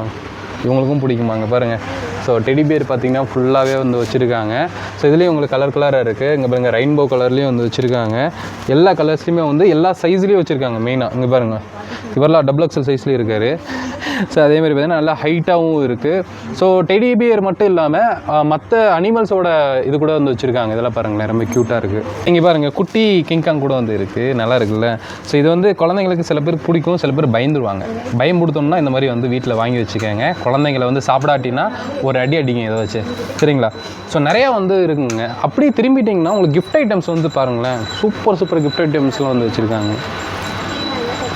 இவங்களுக்கும் பிடிக்குமா? இங்கே பாருங்கள். ஸோ டெடி பியர் பார்த்திங்கன்னா ஃபுல்லாகவே வந்து வச்சுருக்காங்க. ஸோ இதுலேயும் உங்களுக்கு கலராக இருக்குது. இங்கே பாருங்கள், ரெயின்போ கலர்லேயும் வந்து வச்சுருக்காங்க. எல்லா கலர்ஸ்லையுமே வந்து எல்லா சைஸ்லேயும் வச்சுருக்காங்க. மெயினாக இங்கே பாருங்கள், இவரெல்லாம் XXL சைஸ்லேயும் இருக்கார். ஸோ அதேமாதிரி பார்த்திங்கன்னா நல்லா ஹைட்டாகவும் இருக்குது. ஸோ டெடி பியர் மட்டும் இல்லாமல் மற்ற அனிமல்ஸோட இது கூட வந்து வச்சுருக்காங்க. இதெல்லாம் பாருங்களேன், ரொம்ப க்யூட்டாக இருக்குது. இங்கே பாருங்கள், குட்டி கிங்காங் கூட வந்து இருக்குது. நல்லா இருக்குல்ல. ஸோ இது வந்து குழந்தைங்களுக்கு சில பேருக்கு பிடிக்கும், சில பேர் பயந்துருவாங்க. பயம் கொடுத்தோம்னா இந்த மாதிரி வந்து வீட்டில் வாங்கி வச்சுக்கோங்க. குழந்தைங்களை வந்து சாப்பிடாட்டினா ஒரு அடி அடிங்க இதை வச்சு, சரிங்களா. ஸோ நிறையா வந்து இருக்குங்க. அப்படியே திரும்பிட்டிங்கன்னா உங்களுக்கு கிஃப்ட் ஐட்டம்ஸ் வந்து பாருங்களேன், சூப்பர் கிஃப்ட் ஐட்டம்ஸ்லாம் வந்து வச்சுருக்காங்க.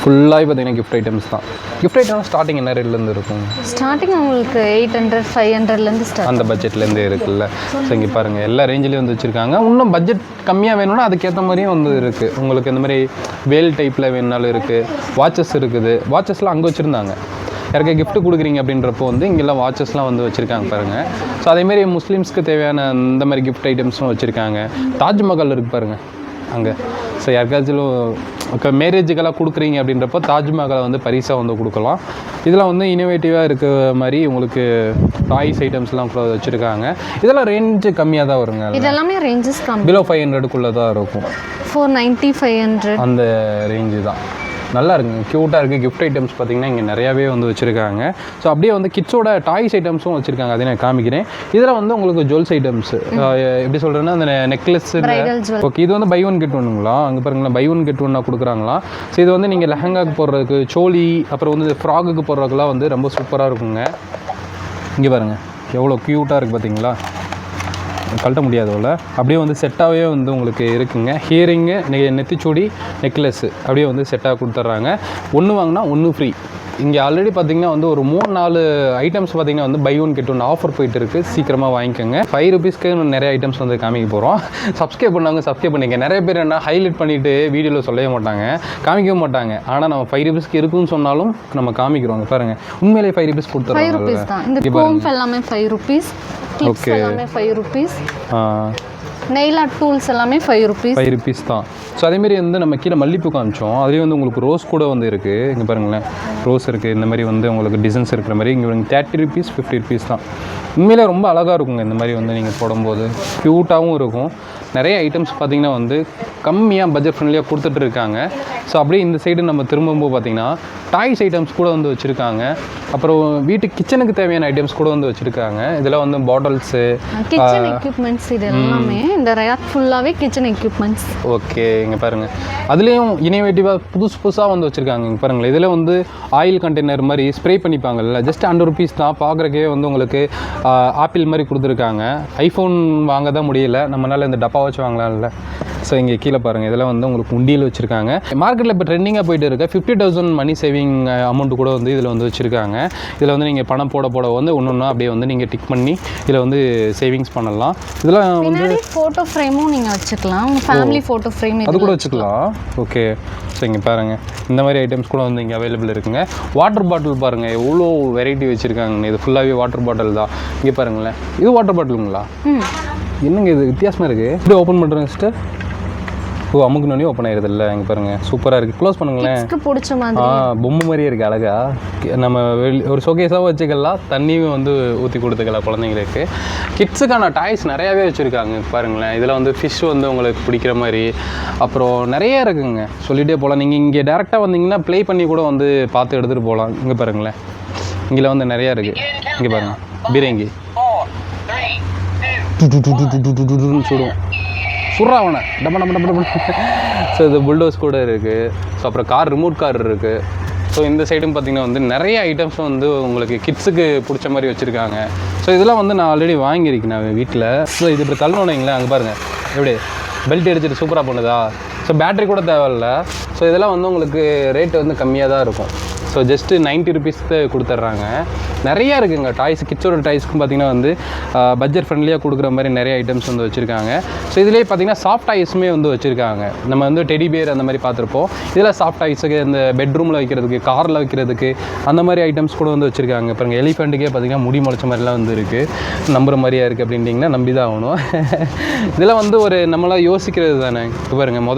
ஃபுல்லாகவே பார்த்தீங்கன்னா கிஃப்ட் ஐட்டம்ஸ் தான். கிஃப்ட் ஐட்டம் ஸ்டார்டிங் என்ன ரேட்லேருந்து இருக்கும்? ஸ்டார்டிங் உங்களுக்கு 800 500லேருந்து ஸ்டார்ட், அந்த பட்ஜெட்லேருந்தே இருக்குல்ல. ஸோ இங்கே பாருங்கள், எல்லா ரேஞ்சிலையும் வந்து வச்சுருக்காங்க. இன்னும் பட்ஜெட் கம்மியாக வேணும்னா அதுக்கேற்ற மாதிரியும் வந்து இருக்குது. உங்களுக்கு இந்த மாதிரி வேல் டைப்பில் வேணுனாலும் இருக்குது. வாட்சஸ் இருக்குது. வாட்சஸ்லாம் அங்கே வச்சுருந்தாங்க. யாருக்கா கிஃப்ட் கொடுக்குறீங்க அப்படின்றப்போ வந்து இங்கெல்லாம் வாட்சஸ்லாம் வந்து வச்சுருக்காங்க பாருங்கள். ஸோ அதேமாரி முஸ்லீம்ஸ்க்கு தேவையான இந்த மாதிரி கிஃப்ட் ஐட்டம்ஸும் வச்சுருக்காங்க. தாஜ்மஹால் இருக்குது பாருங்கள் அங்கே. ஸோ யாருக்காச்சும் மேரேஜுக்கெல்லாம் கொடுக்குறீங்க அப்படின்றப்போ தாஜ்மஹாலை வந்து பரிசாக வந்து கொடுக்கலாம். இதெல்லாம் வந்து இனோவேட்டிவாக இருக்கிற மாதிரி உங்களுக்கு டாய்ஸ் ஐட்டம்ஸ்லாம் கூட வச்சுருக்காங்க. இதெல்லாம் ரேஞ்சு கம்மியாக தான் வருங்க. இதெல்லாமே ரேஞ்சஸ் கம்மி, பிலோ 500க்குள்ளே தான் இருக்கும். 490 500 அந்த ரேஞ்சு தான். நல்லா இருக்குங்க, க்யூட்டாக இருக்குது. கிஃப்ட் ஐட்டம்ஸ் பார்த்திங்கன்னா இங்கே நிறையாவே வந்து வச்சுருக்காங்க. ஸோ அப்படியே வந்து கிட்ஸோட டாய்ஸ் ஐட்டம்ஸும் வச்சுருக்காங்க. அதை நான் காமிக்கிறேன். இதில் வந்து உங்களுக்கு ஜுவல்ஸ் ஐட்டம்ஸ் எப்படி சொல்கிறேன்னா அந்த நெக்லஸ். ஓகே, இது வந்து பை ஒன் கெட் ஒன்னுங்களா? அங்கே பாருங்களா, பை ஒன் கெட் ஒன்னாக கொடுக்குறாங்களா. ஸோ இது வந்து நீங்கள் லெஹங்காக்கு போடுறதுக்கு, சோலி, அப்புறம் வந்து ஃப்ராகுக்கு போடுறதுக்குலாம் வந்து ரொம்ப சூப்பராக இருக்குங்க. இங்கே பாருங்கள் எவ்வளோ க்யூட்டாக இருக்குது பார்த்தீங்களா. கழட்ட முடியாதோல அப்படியே வந்து செட்டாகவே வந்து உங்களுக்கு இருக்குங்க. ஹியரிங்கு, நெத்திச்சூடி, நெக்லஸ்ஸு அப்படியே வந்து செட்டாக கொடுத்துட்றாங்க. ஒன்று வாங்கினா ஒன்று ஃப்ரீ. இங்கே ஆல்ரெடி பார்த்திங்கன்னா வந்து ஒரு 3-4 ஐட்டம்ஸ் பார்த்திங்கன்னா வந்து buy one get one offer போயிட்டு இருக்குது. சீக்கிரமாக வாங்கிக்கோங்க. 5 ரூபீஸ்க்கு நிறைய ஐட்டம்ஸ் வந்து காமிக்க போகிறோம். சப்ஸ்கிரைப் பண்ணாங்க, சப்ஸ்கிரைப் பண்ணிக்க. நிறைய பேர் என்ன ஹைலைட் பண்ணிவிட்டு வீடியோவில் சொல்லவே மாட்டாங்க, காமிக்கவும் மாட்டாங்க. ஆனால் நம்ம 5 ரூபீஸ்க்கு இருக்குன்னு சொன்னாலும் நம்ம காமிக்கிறோம். பாருங்கள், உண்மையிலேயே 5 ரூபீஸ் கொடுத்துருவாங்க. 5 ரூபீஸ் தான். இந்த கோம்ப் எல்லாமே 5 ரூபீஸ். ஓகே, எல்லாமே 5 ரூபீஸ். நெயில் ஆர்ட் டூல்ஸ் எல்லாமே 5 ரூபீஸ் தான். ஸோ அதேமாரி வந்து நம்ம கீழே மல்லிப்பூ காமிச்சோம். அதுலேயும் வந்து உங்களுக்கு ரோஸ் கூட வந்து இருக்குது. இங்கே பாருங்களேன், ரோஸ் இருக்குது. இந்த மாதிரி வந்து உங்களுக்கு டிசைன்ஸ் இருக்கிற மாதிரி இங்கே 30 ரூபீஸ் 50 ரூபீஸ் தான். உண்மையிலே ரொம்ப அழகாக இருக்குங்க. இந்த மாதிரி வந்து நீங்கள் போடும்போது க்யூட்டாகவும் இருக்கும். நிறைய ஐட்டம்ஸ் பார்த்திங்கன்னா வந்து கம்மியாக பட்ஜெட் ஃப்ரெண்ட்லியாக கொடுத்துட்ருக்காங்க. ஸோ அப்படியே இந்த சைடு நம்ம திரும்பும்போது பார்த்திங்கன்னா டாய்ஸ் ஐட்டம்ஸ் கூட வந்து வச்சுருக்காங்க. அப்புறம் வீட்டு கிச்சனுக்கு தேவையான ஐட்டம்ஸ் கூட வந்து வச்சுருக்காங்க. இதெல்லாம் வந்து பாட்டில்ஸு, கிச்சன் எக்யூப்மெண்ட்ஸ், இது எல்லாமே இந்த ரேக் ஃபுல்லாகவே கிச்சன் எக்யூப்மெண்ட்ஸ். ஓகே, இங்கே பாருங்கள், அதுலேயும் இனோவேட்டிவாக புதுசாக வந்து வச்சுருக்காங்க. இங்கே பாருங்களேன், இதில் வந்து ஆயில் கண்டெய்னர் மாதிரி ஸ்ப்ரே பண்ணிப்பாங்கல்ல, ஜஸ்ட் 100 ரூபீஸ் தான். பார்க்குறக்கே வந்து உங்களுக்கு ஆப்பிள் மாதிரி கொடுத்துருக்காங்க. ஐஃபோன் வாங்க தான் முடியல நம்மளால், இந்த டப்பா வச்சு வாங்கலாம்ல. ஸோ இங்கே கீழே பாருங்கள், இதெல்லாம் வந்து உங்களுக்கு உண்டியில் வச்சுருக்காங்க. மார்க்கெட்டில் இப்போ ட்ரெண்டிங்காக போயிட்டு இருக்க 50,000 மணி சேவிங் அமௌண்ட்டு கூட வந்து இதில் வந்து வச்சுருக்காங்க. இதில் வந்து நீங்கள் பணம் போட வந்து ஒன்று அப்படியே வந்து நீங்கள் டிக் பண்ணி இதில் வந்து சேவிங்ஸ் பண்ணலாம். இதெல்லாம் வந்து ஃபோட்டோ ஃப்ரேமும் நீங்கள் வச்சுக்கலாம். உங்கள் ஃபேமிலி ஃபோட்டோ ஃப்ரேம் அது கூட வச்சுக்கலாம். ஓகே, ஸோ இங்கே பாருங்கள், இந்த மாதிரி ஐட்டம்ஸ் கூட வந்து இங்கே அவைலபிள் இருக்குங்க. வாட்டர் பாட்டில் பாருங்கள், எவ்வளோ வெரைட்டி வச்சுருக்காங்க. இது ஃபுல்லாகவே வாட்டர் பாட்டில் தான். இங்கே பாருங்களேன், இது வாட்டர் பாட்டிலுங்களா? என்னங்க இது வித்தியாசமாக இருக்குது. இப்படி ஓப்பன் பண்ணுறேங்க சிஸ்டர். ஓ, அமுக்குனோடனே ஓப்பன் ஆயிடுது இல்லை. இங்கே பாருங்கள், சூப்பராக இருக்குது. க்ளோஸ் பண்ணுங்களேன். பிடிச்ச மாதிரி பொம்மை மாதிரியே இருக்குது அழகாக. நம்ம ஒரு ஷோகேஸாக வச்சுக்கலாம், தண்ணியும் வந்து ஊற்றி கொடுத்துக்கலாம் குழந்தைங்களுக்கு. கிட்ஸுக்கான டாய்ஸ் நிறையாவே வச்சுருக்காங்க பாருங்களேன். இதில் வந்து ஃபிஷ் வந்து உங்களுக்கு பிடிக்கிற மாதிரி அப்புறம் நிறைய இருக்குங்க, சொல்லிகிட்டே போகலாம். நீங்கள் இங்கே டேரெக்டாக வந்தீங்கன்னா ப்ளே பண்ணி கூட வந்து பார்த்து எடுத்துகிட்டு போகலாம். இங்கே பாருங்களேன், இங்கே வந்து நிறையா இருக்குது. இங்கே பாருங்கள், பீரங்கி சுடும், சுடுறாவனை டப்ப டப்ப டப்ப. ஸோ இது புல்டோஸ் கூட இருக்குது. ஸோ அப்புறம் கார், ரிமோட் கார் இருக்குது. ஸோ இந்த சைடும் பார்த்திங்கன்னா வந்து நிறைய ஐட்டம்ஸ் வந்து உங்களுக்கு கிட்ஸுக்கு பிடிச்ச மாதிரி வச்சுருக்காங்க. ஸோ இதெல்லாம் வந்து நான் ஆல்ரெடி வாங்கியிருக்கேன் நான் வீட்டில். ஸோ இது இப்படி தள்ளணுன்னீங்களேன், அங்கே பாருங்கள் எப்படி பெல்ட் அடிச்சுட்டு சூப்பராக பண்ணுதா. ஸோ பேட்டரி கூட தேவையில்ல. ஸோ இதெல்லாம் வந்து உங்களுக்கு ரேட்டு வந்து கம்மியாக தான் இருக்கும். ஸோ ஜஸ்ட்டு 90 ருபீஸ்க்கு கொடுத்துட்றாங்க. நிறையா இருக்குங்க டாய்ஸ். கிட்ஸோட டாய்ஸ்க்கும் பார்த்திங்கன்னா வந்து பட்ஜெட் ஃப்ரெண்ட்லியாக கொடுக்குற மாதிரி நிறைய ஐட்டம்ஸ் வந்து வச்சுருக்காங்க. ஸோ இதிலே பார்த்திங்கன்னா சாஃப்ட் டாய்ஸுமே வந்து வச்சுருக்காங்க. நம்ம வந்து டெடி பேர் அந்த மாதிரி பார்த்துருப்போம். இதில் சாஃப்ட் டாய்ஸுக்கு இந்த பெட்ரூமில் வைக்கிறதுக்கு, காரில் வைக்கிறதுக்கு அந்த மாதிரி ஐட்டம்ஸ் கூட வந்து வச்சுருக்காங்க. இப்போ இங்கே எலிஃபெண்ட்டுக்கே பார்த்திங்கன்னா முடி முளைச்ச மாதிரிலாம் வந்து இருக்குது. நம்புற மாதிரியா இருக்குது அப்படின்ட்டிங்கன்னா நம்பி தான் ஆகணும். இதெல்லாம் வந்து ஒரு நம்மளாம் யோசிக்கிறது தானே. இப்போ பாருங்கள்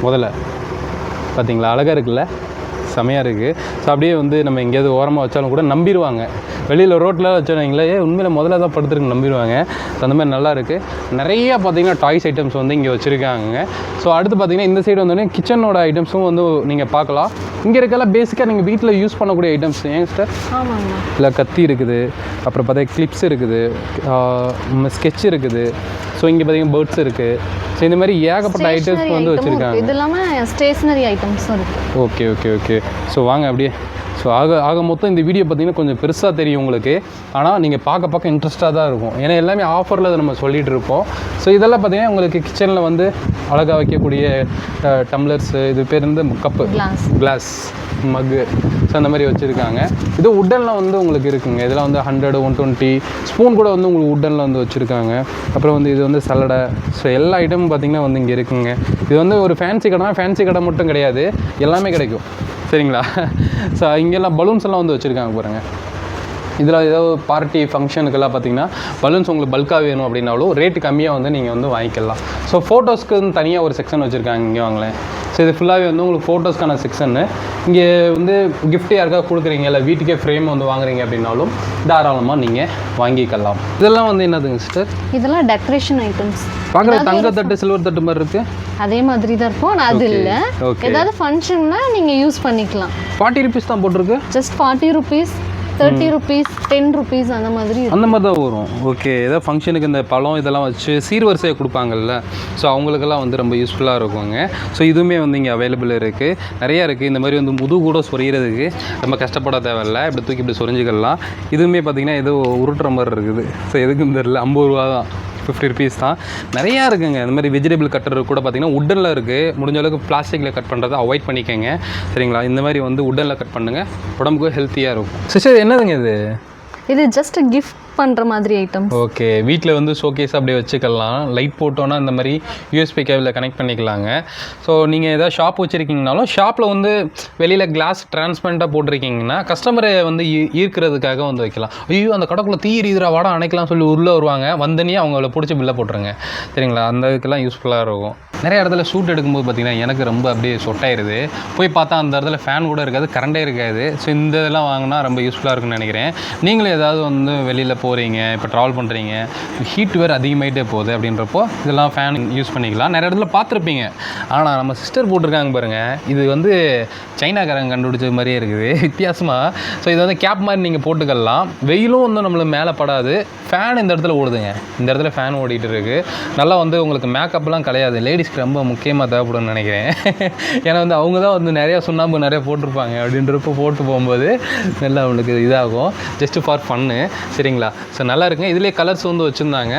முதல்ல பார்த்திங்களா அழகாக இருக்குல்ல, செமையாக இருக்குது. ஸோ அப்படியே வந்து நம்ம எங்கேயாவது ஓரமாக வச்சாலும் கூட நம்பிடுவாங்க. வெளியில் ரோட்டில் வச்சோன்னீங்களே உண்மையில் முதல்ல தான் படுத்துருக்கு நம்பிடுவாங்க. ஸோ அந்த மாதிரி நல்லா இருக்குது. நிறையா பார்த்திங்கன்னா டாய்ஸ் ஐட்டம்ஸ் வந்து இங்கே வச்சுருக்காங்க. ஸோ அடுத்து பார்த்திங்கன்னா இந்த சைடு வந்தோடனே கிச்சனோட ஐட்டம்ஸும் வந்து நீங்கள் பார்க்கலாம். இங்கே இருக்கலாம் பேசிக்காக நீங்கள் வீட்டில் யூஸ் பண்ணக்கூடிய ஐட்டம்ஸ். ஏங்க சார்? ஆமாங்க. இல்லை கத்தி இருக்குது, அப்புறம் பார்த்தீங்கன்னா கிளிப்ஸ் இருக்குது, ஸ்கெட்ச் இருக்குது. ஸோ இங்கே பார்த்தீங்கன்னா பேர்ட்ஸ் இருக்குது. ஸோ இந்த மாதிரி ஏகப்பட்ட ஐட்டம்ஸ் வந்து வச்சுருக்காங்க. இது இல்லாமல் ஸ்டேஷ்னரி ஐட்டம்ஸும் இருக்குது. ஓகே. ஸோ வாங்க அப்படியே. ஸோ ஆக மொத்தம் இந்த வீடியோ பார்த்திங்கன்னா கொஞ்சம் பெருசாக தெரியும் உங்களுக்கு. ஆனால் நீங்கள் பார்க்க இன்ட்ரெஸ்ட்டாக தான் இருக்கும். ஏன்னா எல்லாமே ஆஃபரில் அதை நம்ம சொல்லிகிட்டு இருப்போம். ஸோ இதெல்லாம் பார்த்திங்கன்னா உங்களுக்கு கிச்சனில் வந்து அழகாக வைக்கக்கூடிய டம்ளர்ஸு, இது பேர் வந்து கப்பு, கிளாஸ், மக்கு. ஸோ அந்த மாதிரி வச்சுருக்காங்க. இது உட்டனில் வந்து உங்களுக்கு இருக்குங்க. இதெல்லாம் வந்து 100, 120. ஸ்பூன் கூட வந்து உங்களுக்கு உட்டனில் வந்து வச்சுருக்காங்க. அப்புறம் வந்து இது வந்து சலடை. ஸோ எல்லா ஐட்டமும் பார்த்திங்கன்னா வந்து இங்கே இருக்குங்க. இது வந்து ஒரு ஃபேன்சி கடை மட்டும் கிடையாது, எல்லாமே கிடைக்கும். சரிங்களா? ஸோ இங்கெல்லாம் பலூன்ஸ் எல்லாம் வந்து வச்சுருக்காங்க பாருங்கள். இதில் ஏதாவது பார்ட்டி ஃபங்க்ஷனுக்கெல்லாம் பார்த்திங்கன்னா பலூன்ஸ் உங்களுக்கு பல்காக வேணும் அப்படின்னாலும் ரேட்டு கம்மியாக வந்து நீங்கள் வந்து வாங்கிக்கலாம். ஸோ ஃபோட்டோஸ்க்கு வந்து தனியாக ஒரு செக்ஷன் வச்சுருக்காங்க. இங்கே வாங்களேன். ஸோ இது ஃபுல்லாகவே வந்து உங்களுக்கு ஃபோட்டோஸ்க்கான செக்ஷன்னு. இங்கே வந்து கிஃப்ட் யாருக்காக கொடுக்குறீங்க, இல்லை வீட்டுக்கே ஃப்ரேம் வந்து வாங்குறீங்க அப்படின்னாலும் தாராளமாக நீங்கள் வாங்கிக்கலாம். இதெல்லாம் வந்து என்னதுங்க சிஸ்டர்? இதெல்லாம் டெக்கரேஷன் ஐட்டம்ஸ். பார்க்குற தங்க தட்டு, சில்வர் தட்டு மாதிரி இருக்குது. அதே மாதிரி தான் இருக்கும். ஆனால் அது இல்லை. ஏதாவது ஃபங்க்ஷன்னா நீங்கள் யூஸ் பண்ணிக்கலாம். 40 ருபீஸ் தான் போட்டிருக்கு. ஜஸ்ட் 40 ருபீஸ், 30 ருபீஸ், 10 ருபீஸ் அந்த மாதிரி தான் வரும். ஓகே. ஏதாவது ஃபங்க்ஷனுக்கு இந்த பழம் இதெல்லாம் வச்சு சீர்வரிசையை கொடுப்பாங்கல்ல, ஸோ அவங்களுக்கெல்லாம் வந்து ரொம்ப யூஸ்ஃபுல்லாக இருக்குங்க. ஸோ இதுவுமே வந்து இங்கே அவைலபிள் இருக்குது. நிறையா இருக்குது. இந்த மாதிரி வந்து முதுகு கூட சொரிகிறதுக்கு ரொம்ப கஷ்டப்பட தேவையில்லை. இப்படி தூக்கி இப்படி சொரிஞ்சிக்கலாம். இதுவுமே பார்த்திங்கன்னா ஏதோ உருட்டுற மாதிரி இருக்குது. ஸோ எதுக்கும் தெரியல. 50 ரூபா தான், 50 ருபீஸ் தான். நிறையா இருக்குங்க. இந்த மாதிரி வெஜிடபிள் கட்டர் கூட பார்த்திங்கன்னா உட்டனில் இருக்குது. முடிஞ்ச அளவுக்கு பிளாஸ்டிக்கில் கட் பண்ணுறதை அவாய்ட் பண்ணிக்கோங்க. சரிங்களா? இந்த மாதிரி வந்து உட்டனில் கட் பண்ணுங்கள். உடம்புக்கு ஹெல்த்தியாக இருக்கும். சிஸ்டர் என்னதுங்க இது? இது ஜஸ்ட் கிஃப்ட் பண்ணுற மாதிரி ஐட்டம். ஓகே. வீட்டில் வந்து ஷோகேஸ் அப்படியே வச்சுக்கலாம். லைட் போட்டோன்னா இந்த மாதிரி யூஎஸ்பி கேபிளில் கனெக்ட் பண்ணிக்கலாங்க. ஸோ நீங்கள் எதாவது ஷாப் வச்சுருக்கீங்கனாலும் ஷாப்பில் வந்து வெளியில் கிளாஸ் டிரான்ஸ்பரண்ட்டாக போட்டிருக்கீங்கன்னா கஸ்டமரை வந்து ஈர்க்கிறதுக்காக வந்து வைக்கலாம். ஐயோ அந்த கடைக்குள்ளே தீ எரியுதுடா வாடா அணைக்கலாம் சொல்லி உள்ளே வருவாங்க. வந்தனே அவங்கள பிடிச்சி பில்லை போட்டுருங்க. சரிங்களா? அந்த இதுக்கெல்லாம் யூஸ்ஃபுல்லாக இருக்கும். நிறைய இடத்துல ஷூட் எடுக்கும்போது பார்த்திங்கன்னா எனக்கு ரொம்ப அப்படியே சொட்டாயிருது. போய் பார்த்தா அந்த இடத்துல ஃபேன் கூட இருக்காது, கரண்டே இருக்காது. ஸோ இந்த இதெல்லாம் வாங்கினா ரொம்ப யூஸ்ஃபுல்லாக இருக்குன்னு நினைக்கிறேன். நீங்களும் ஏதாவது வந்து வெளியில் போகிறீங்க, இப்போ ட்ராவல் பண்ணுறீங்க, ஹீட் வேறு அதிகமாகிட்டே போகுது அப்படின்றப்போ இதெல்லாம் ஃபேன் யூஸ் பண்ணிக்கலாம். நிறைய இடத்துல பார்த்துருப்பீங்க. ஆனால் நம்ம சிஸ்டர் போட்டிருக்காங்க பாருங்கள், இது வந்து சைனாக்காரங்க கண்டுபிடிச்சது மாதிரியே இருக்குது வித்தியாசமாக. ஸோ இது வந்து கேப் மாதிரி நீங்கள் போட்டுக்கலாம். வெயிலும் வந்து நம்மளுக்கு மேலே படாது. ஃபேன் இந்த இடத்துல ஓடுதுங்க. இந்த இடத்துல ஃபேன் ஓடிட்டு இருக்குது. நல்லா வந்து உங்களுக்கு மேக்கப்லாம் கிடையாது. லேடிஸ்க்கு ரொம்ப முக்கியமாக தேவைப்படும்னு நினைக்கிறேன். ஏன்னா வந்து அவங்க தான் வந்து நிறையா சுண்ணாம்பு நிறையா போட்டிருப்பாங்க. அப்படின்றப்போ போட்டு போகும்போது நல்லா அவங்களுக்கு இதாகும். Just for fun. சரிங்களா? ஸோ நல்லா இருக்குங்க. இதிலே கலர்ஸ் வந்து வச்சுருந்தாங்க.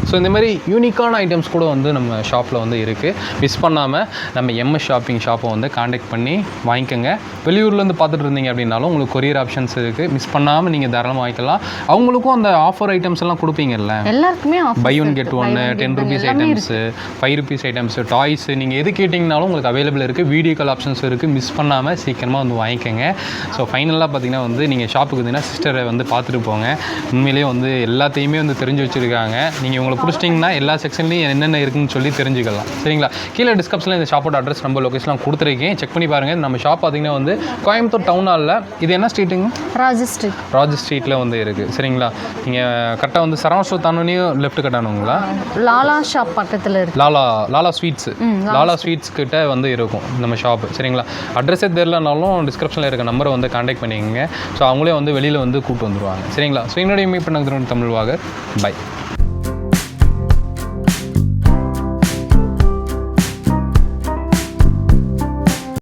ஸோ இந்த மாதிரி யூனிக்கான ஐட்டம்ஸ் கூட வந்து நம்ம ஷாப்பில் வந்து இருக்குது. மிஸ் பண்ணாமல் நம்ம எம்எஸ் ஷாப்பிங் ஷாப்பை வந்து காண்டாக்ட் பண்ணி வாங்கிக்கோங்க. வெளியூர்லேருந்து பார்த்துட்டு இருந்தீங்க அப்படின்னாலும் உங்களுக்கு கொரியர் ஆப்ஷன்ஸ் இருக்குது. மிஸ் பண்ணாமல் நீங்கள் தாராளமாக வாங்கிக்கலாம். அவங்களுக்கும் அந்த ஆஃபர் ஐட்டம்ஸ் எல்லாம் கொடுப்பீங்கல்ல, எல்லாருக்குமே buy one get one, 10 rupees items, 5 rupees items, toys, நீங்கள் எது கேட்டிங்கனாலும் உங்களுக்கு அவைலபிள் இருக்குது. வீடியோ கால் ஆப்ஷன்ஸ் இருக்குது. மிஸ் பண்ணாமல் சீக்கிரமாக வந்து வாங்கிக்கோங்க. ஸோ ஃபைனலாக பார்த்தீங்கன்னா வந்து நீங்கள் ஷாப்புக்கு வந்தீங்கன்னா சிஸ்டரை வந்து பார்த்துட்டு போங்க. உண்மையிலேயே வந்து எல்லாத்தையுமே வந்து தெரிஞ்சு வச்சுருக்காங்க. நீங்கள் உங்களுக்கு பிடிச்சிட்டிங்கன்னா எல்லா செக்ஷன்லையும் என்னென்ன இருக்குன்னு சொல்லி தெரிஞ்சுக்கலாம். சரிங்களா? கீழே டிஸ்கிரிப்ஷனில் இந்த ஷாப்போட அட்ரஸ் நம்ம லொகேஷன்லாம் கொடுத்துருக்கேன். செக் பண்ணி பாருங்கள். நம்ம ஷாப் பார்த்தீங்கன்னா வந்து கோயம்புத்தூர் டவுன் ஹாலில். இது என்ன ஸ்ட்ரீட்டுங்க? ராஜ் ஸ்ட்ரீட்டில் வந்து இருக்குது. சரிங்களா? நீங்கள் கரெக்டாக வந்து சரவண தானோனையும் லெஃப்ட் கட்டானுங்களா? லாலா ஷாப் பக்கத்தில் இருக்குது. லாலா ஸ்வீட்ஸ் கிட்ட வந்து இருக்கும் நம்ம ஷாப்பு. சரிங்களா? அட்ரஸே தெரியலனாலும் டிஸ்கிரிப்ஷனில் இருக்க நம்பரை வந்து காண்டாக்ட் பண்ணிக்கோங்க. ஸோ அவங்களே வந்து வெளியில் வந்து கூப்பிட்டு வந்துடுவாங்க. சரிங்களா? ஸோ என்னுடைய மீட் பண்ண தமிழ் வாகர். பை.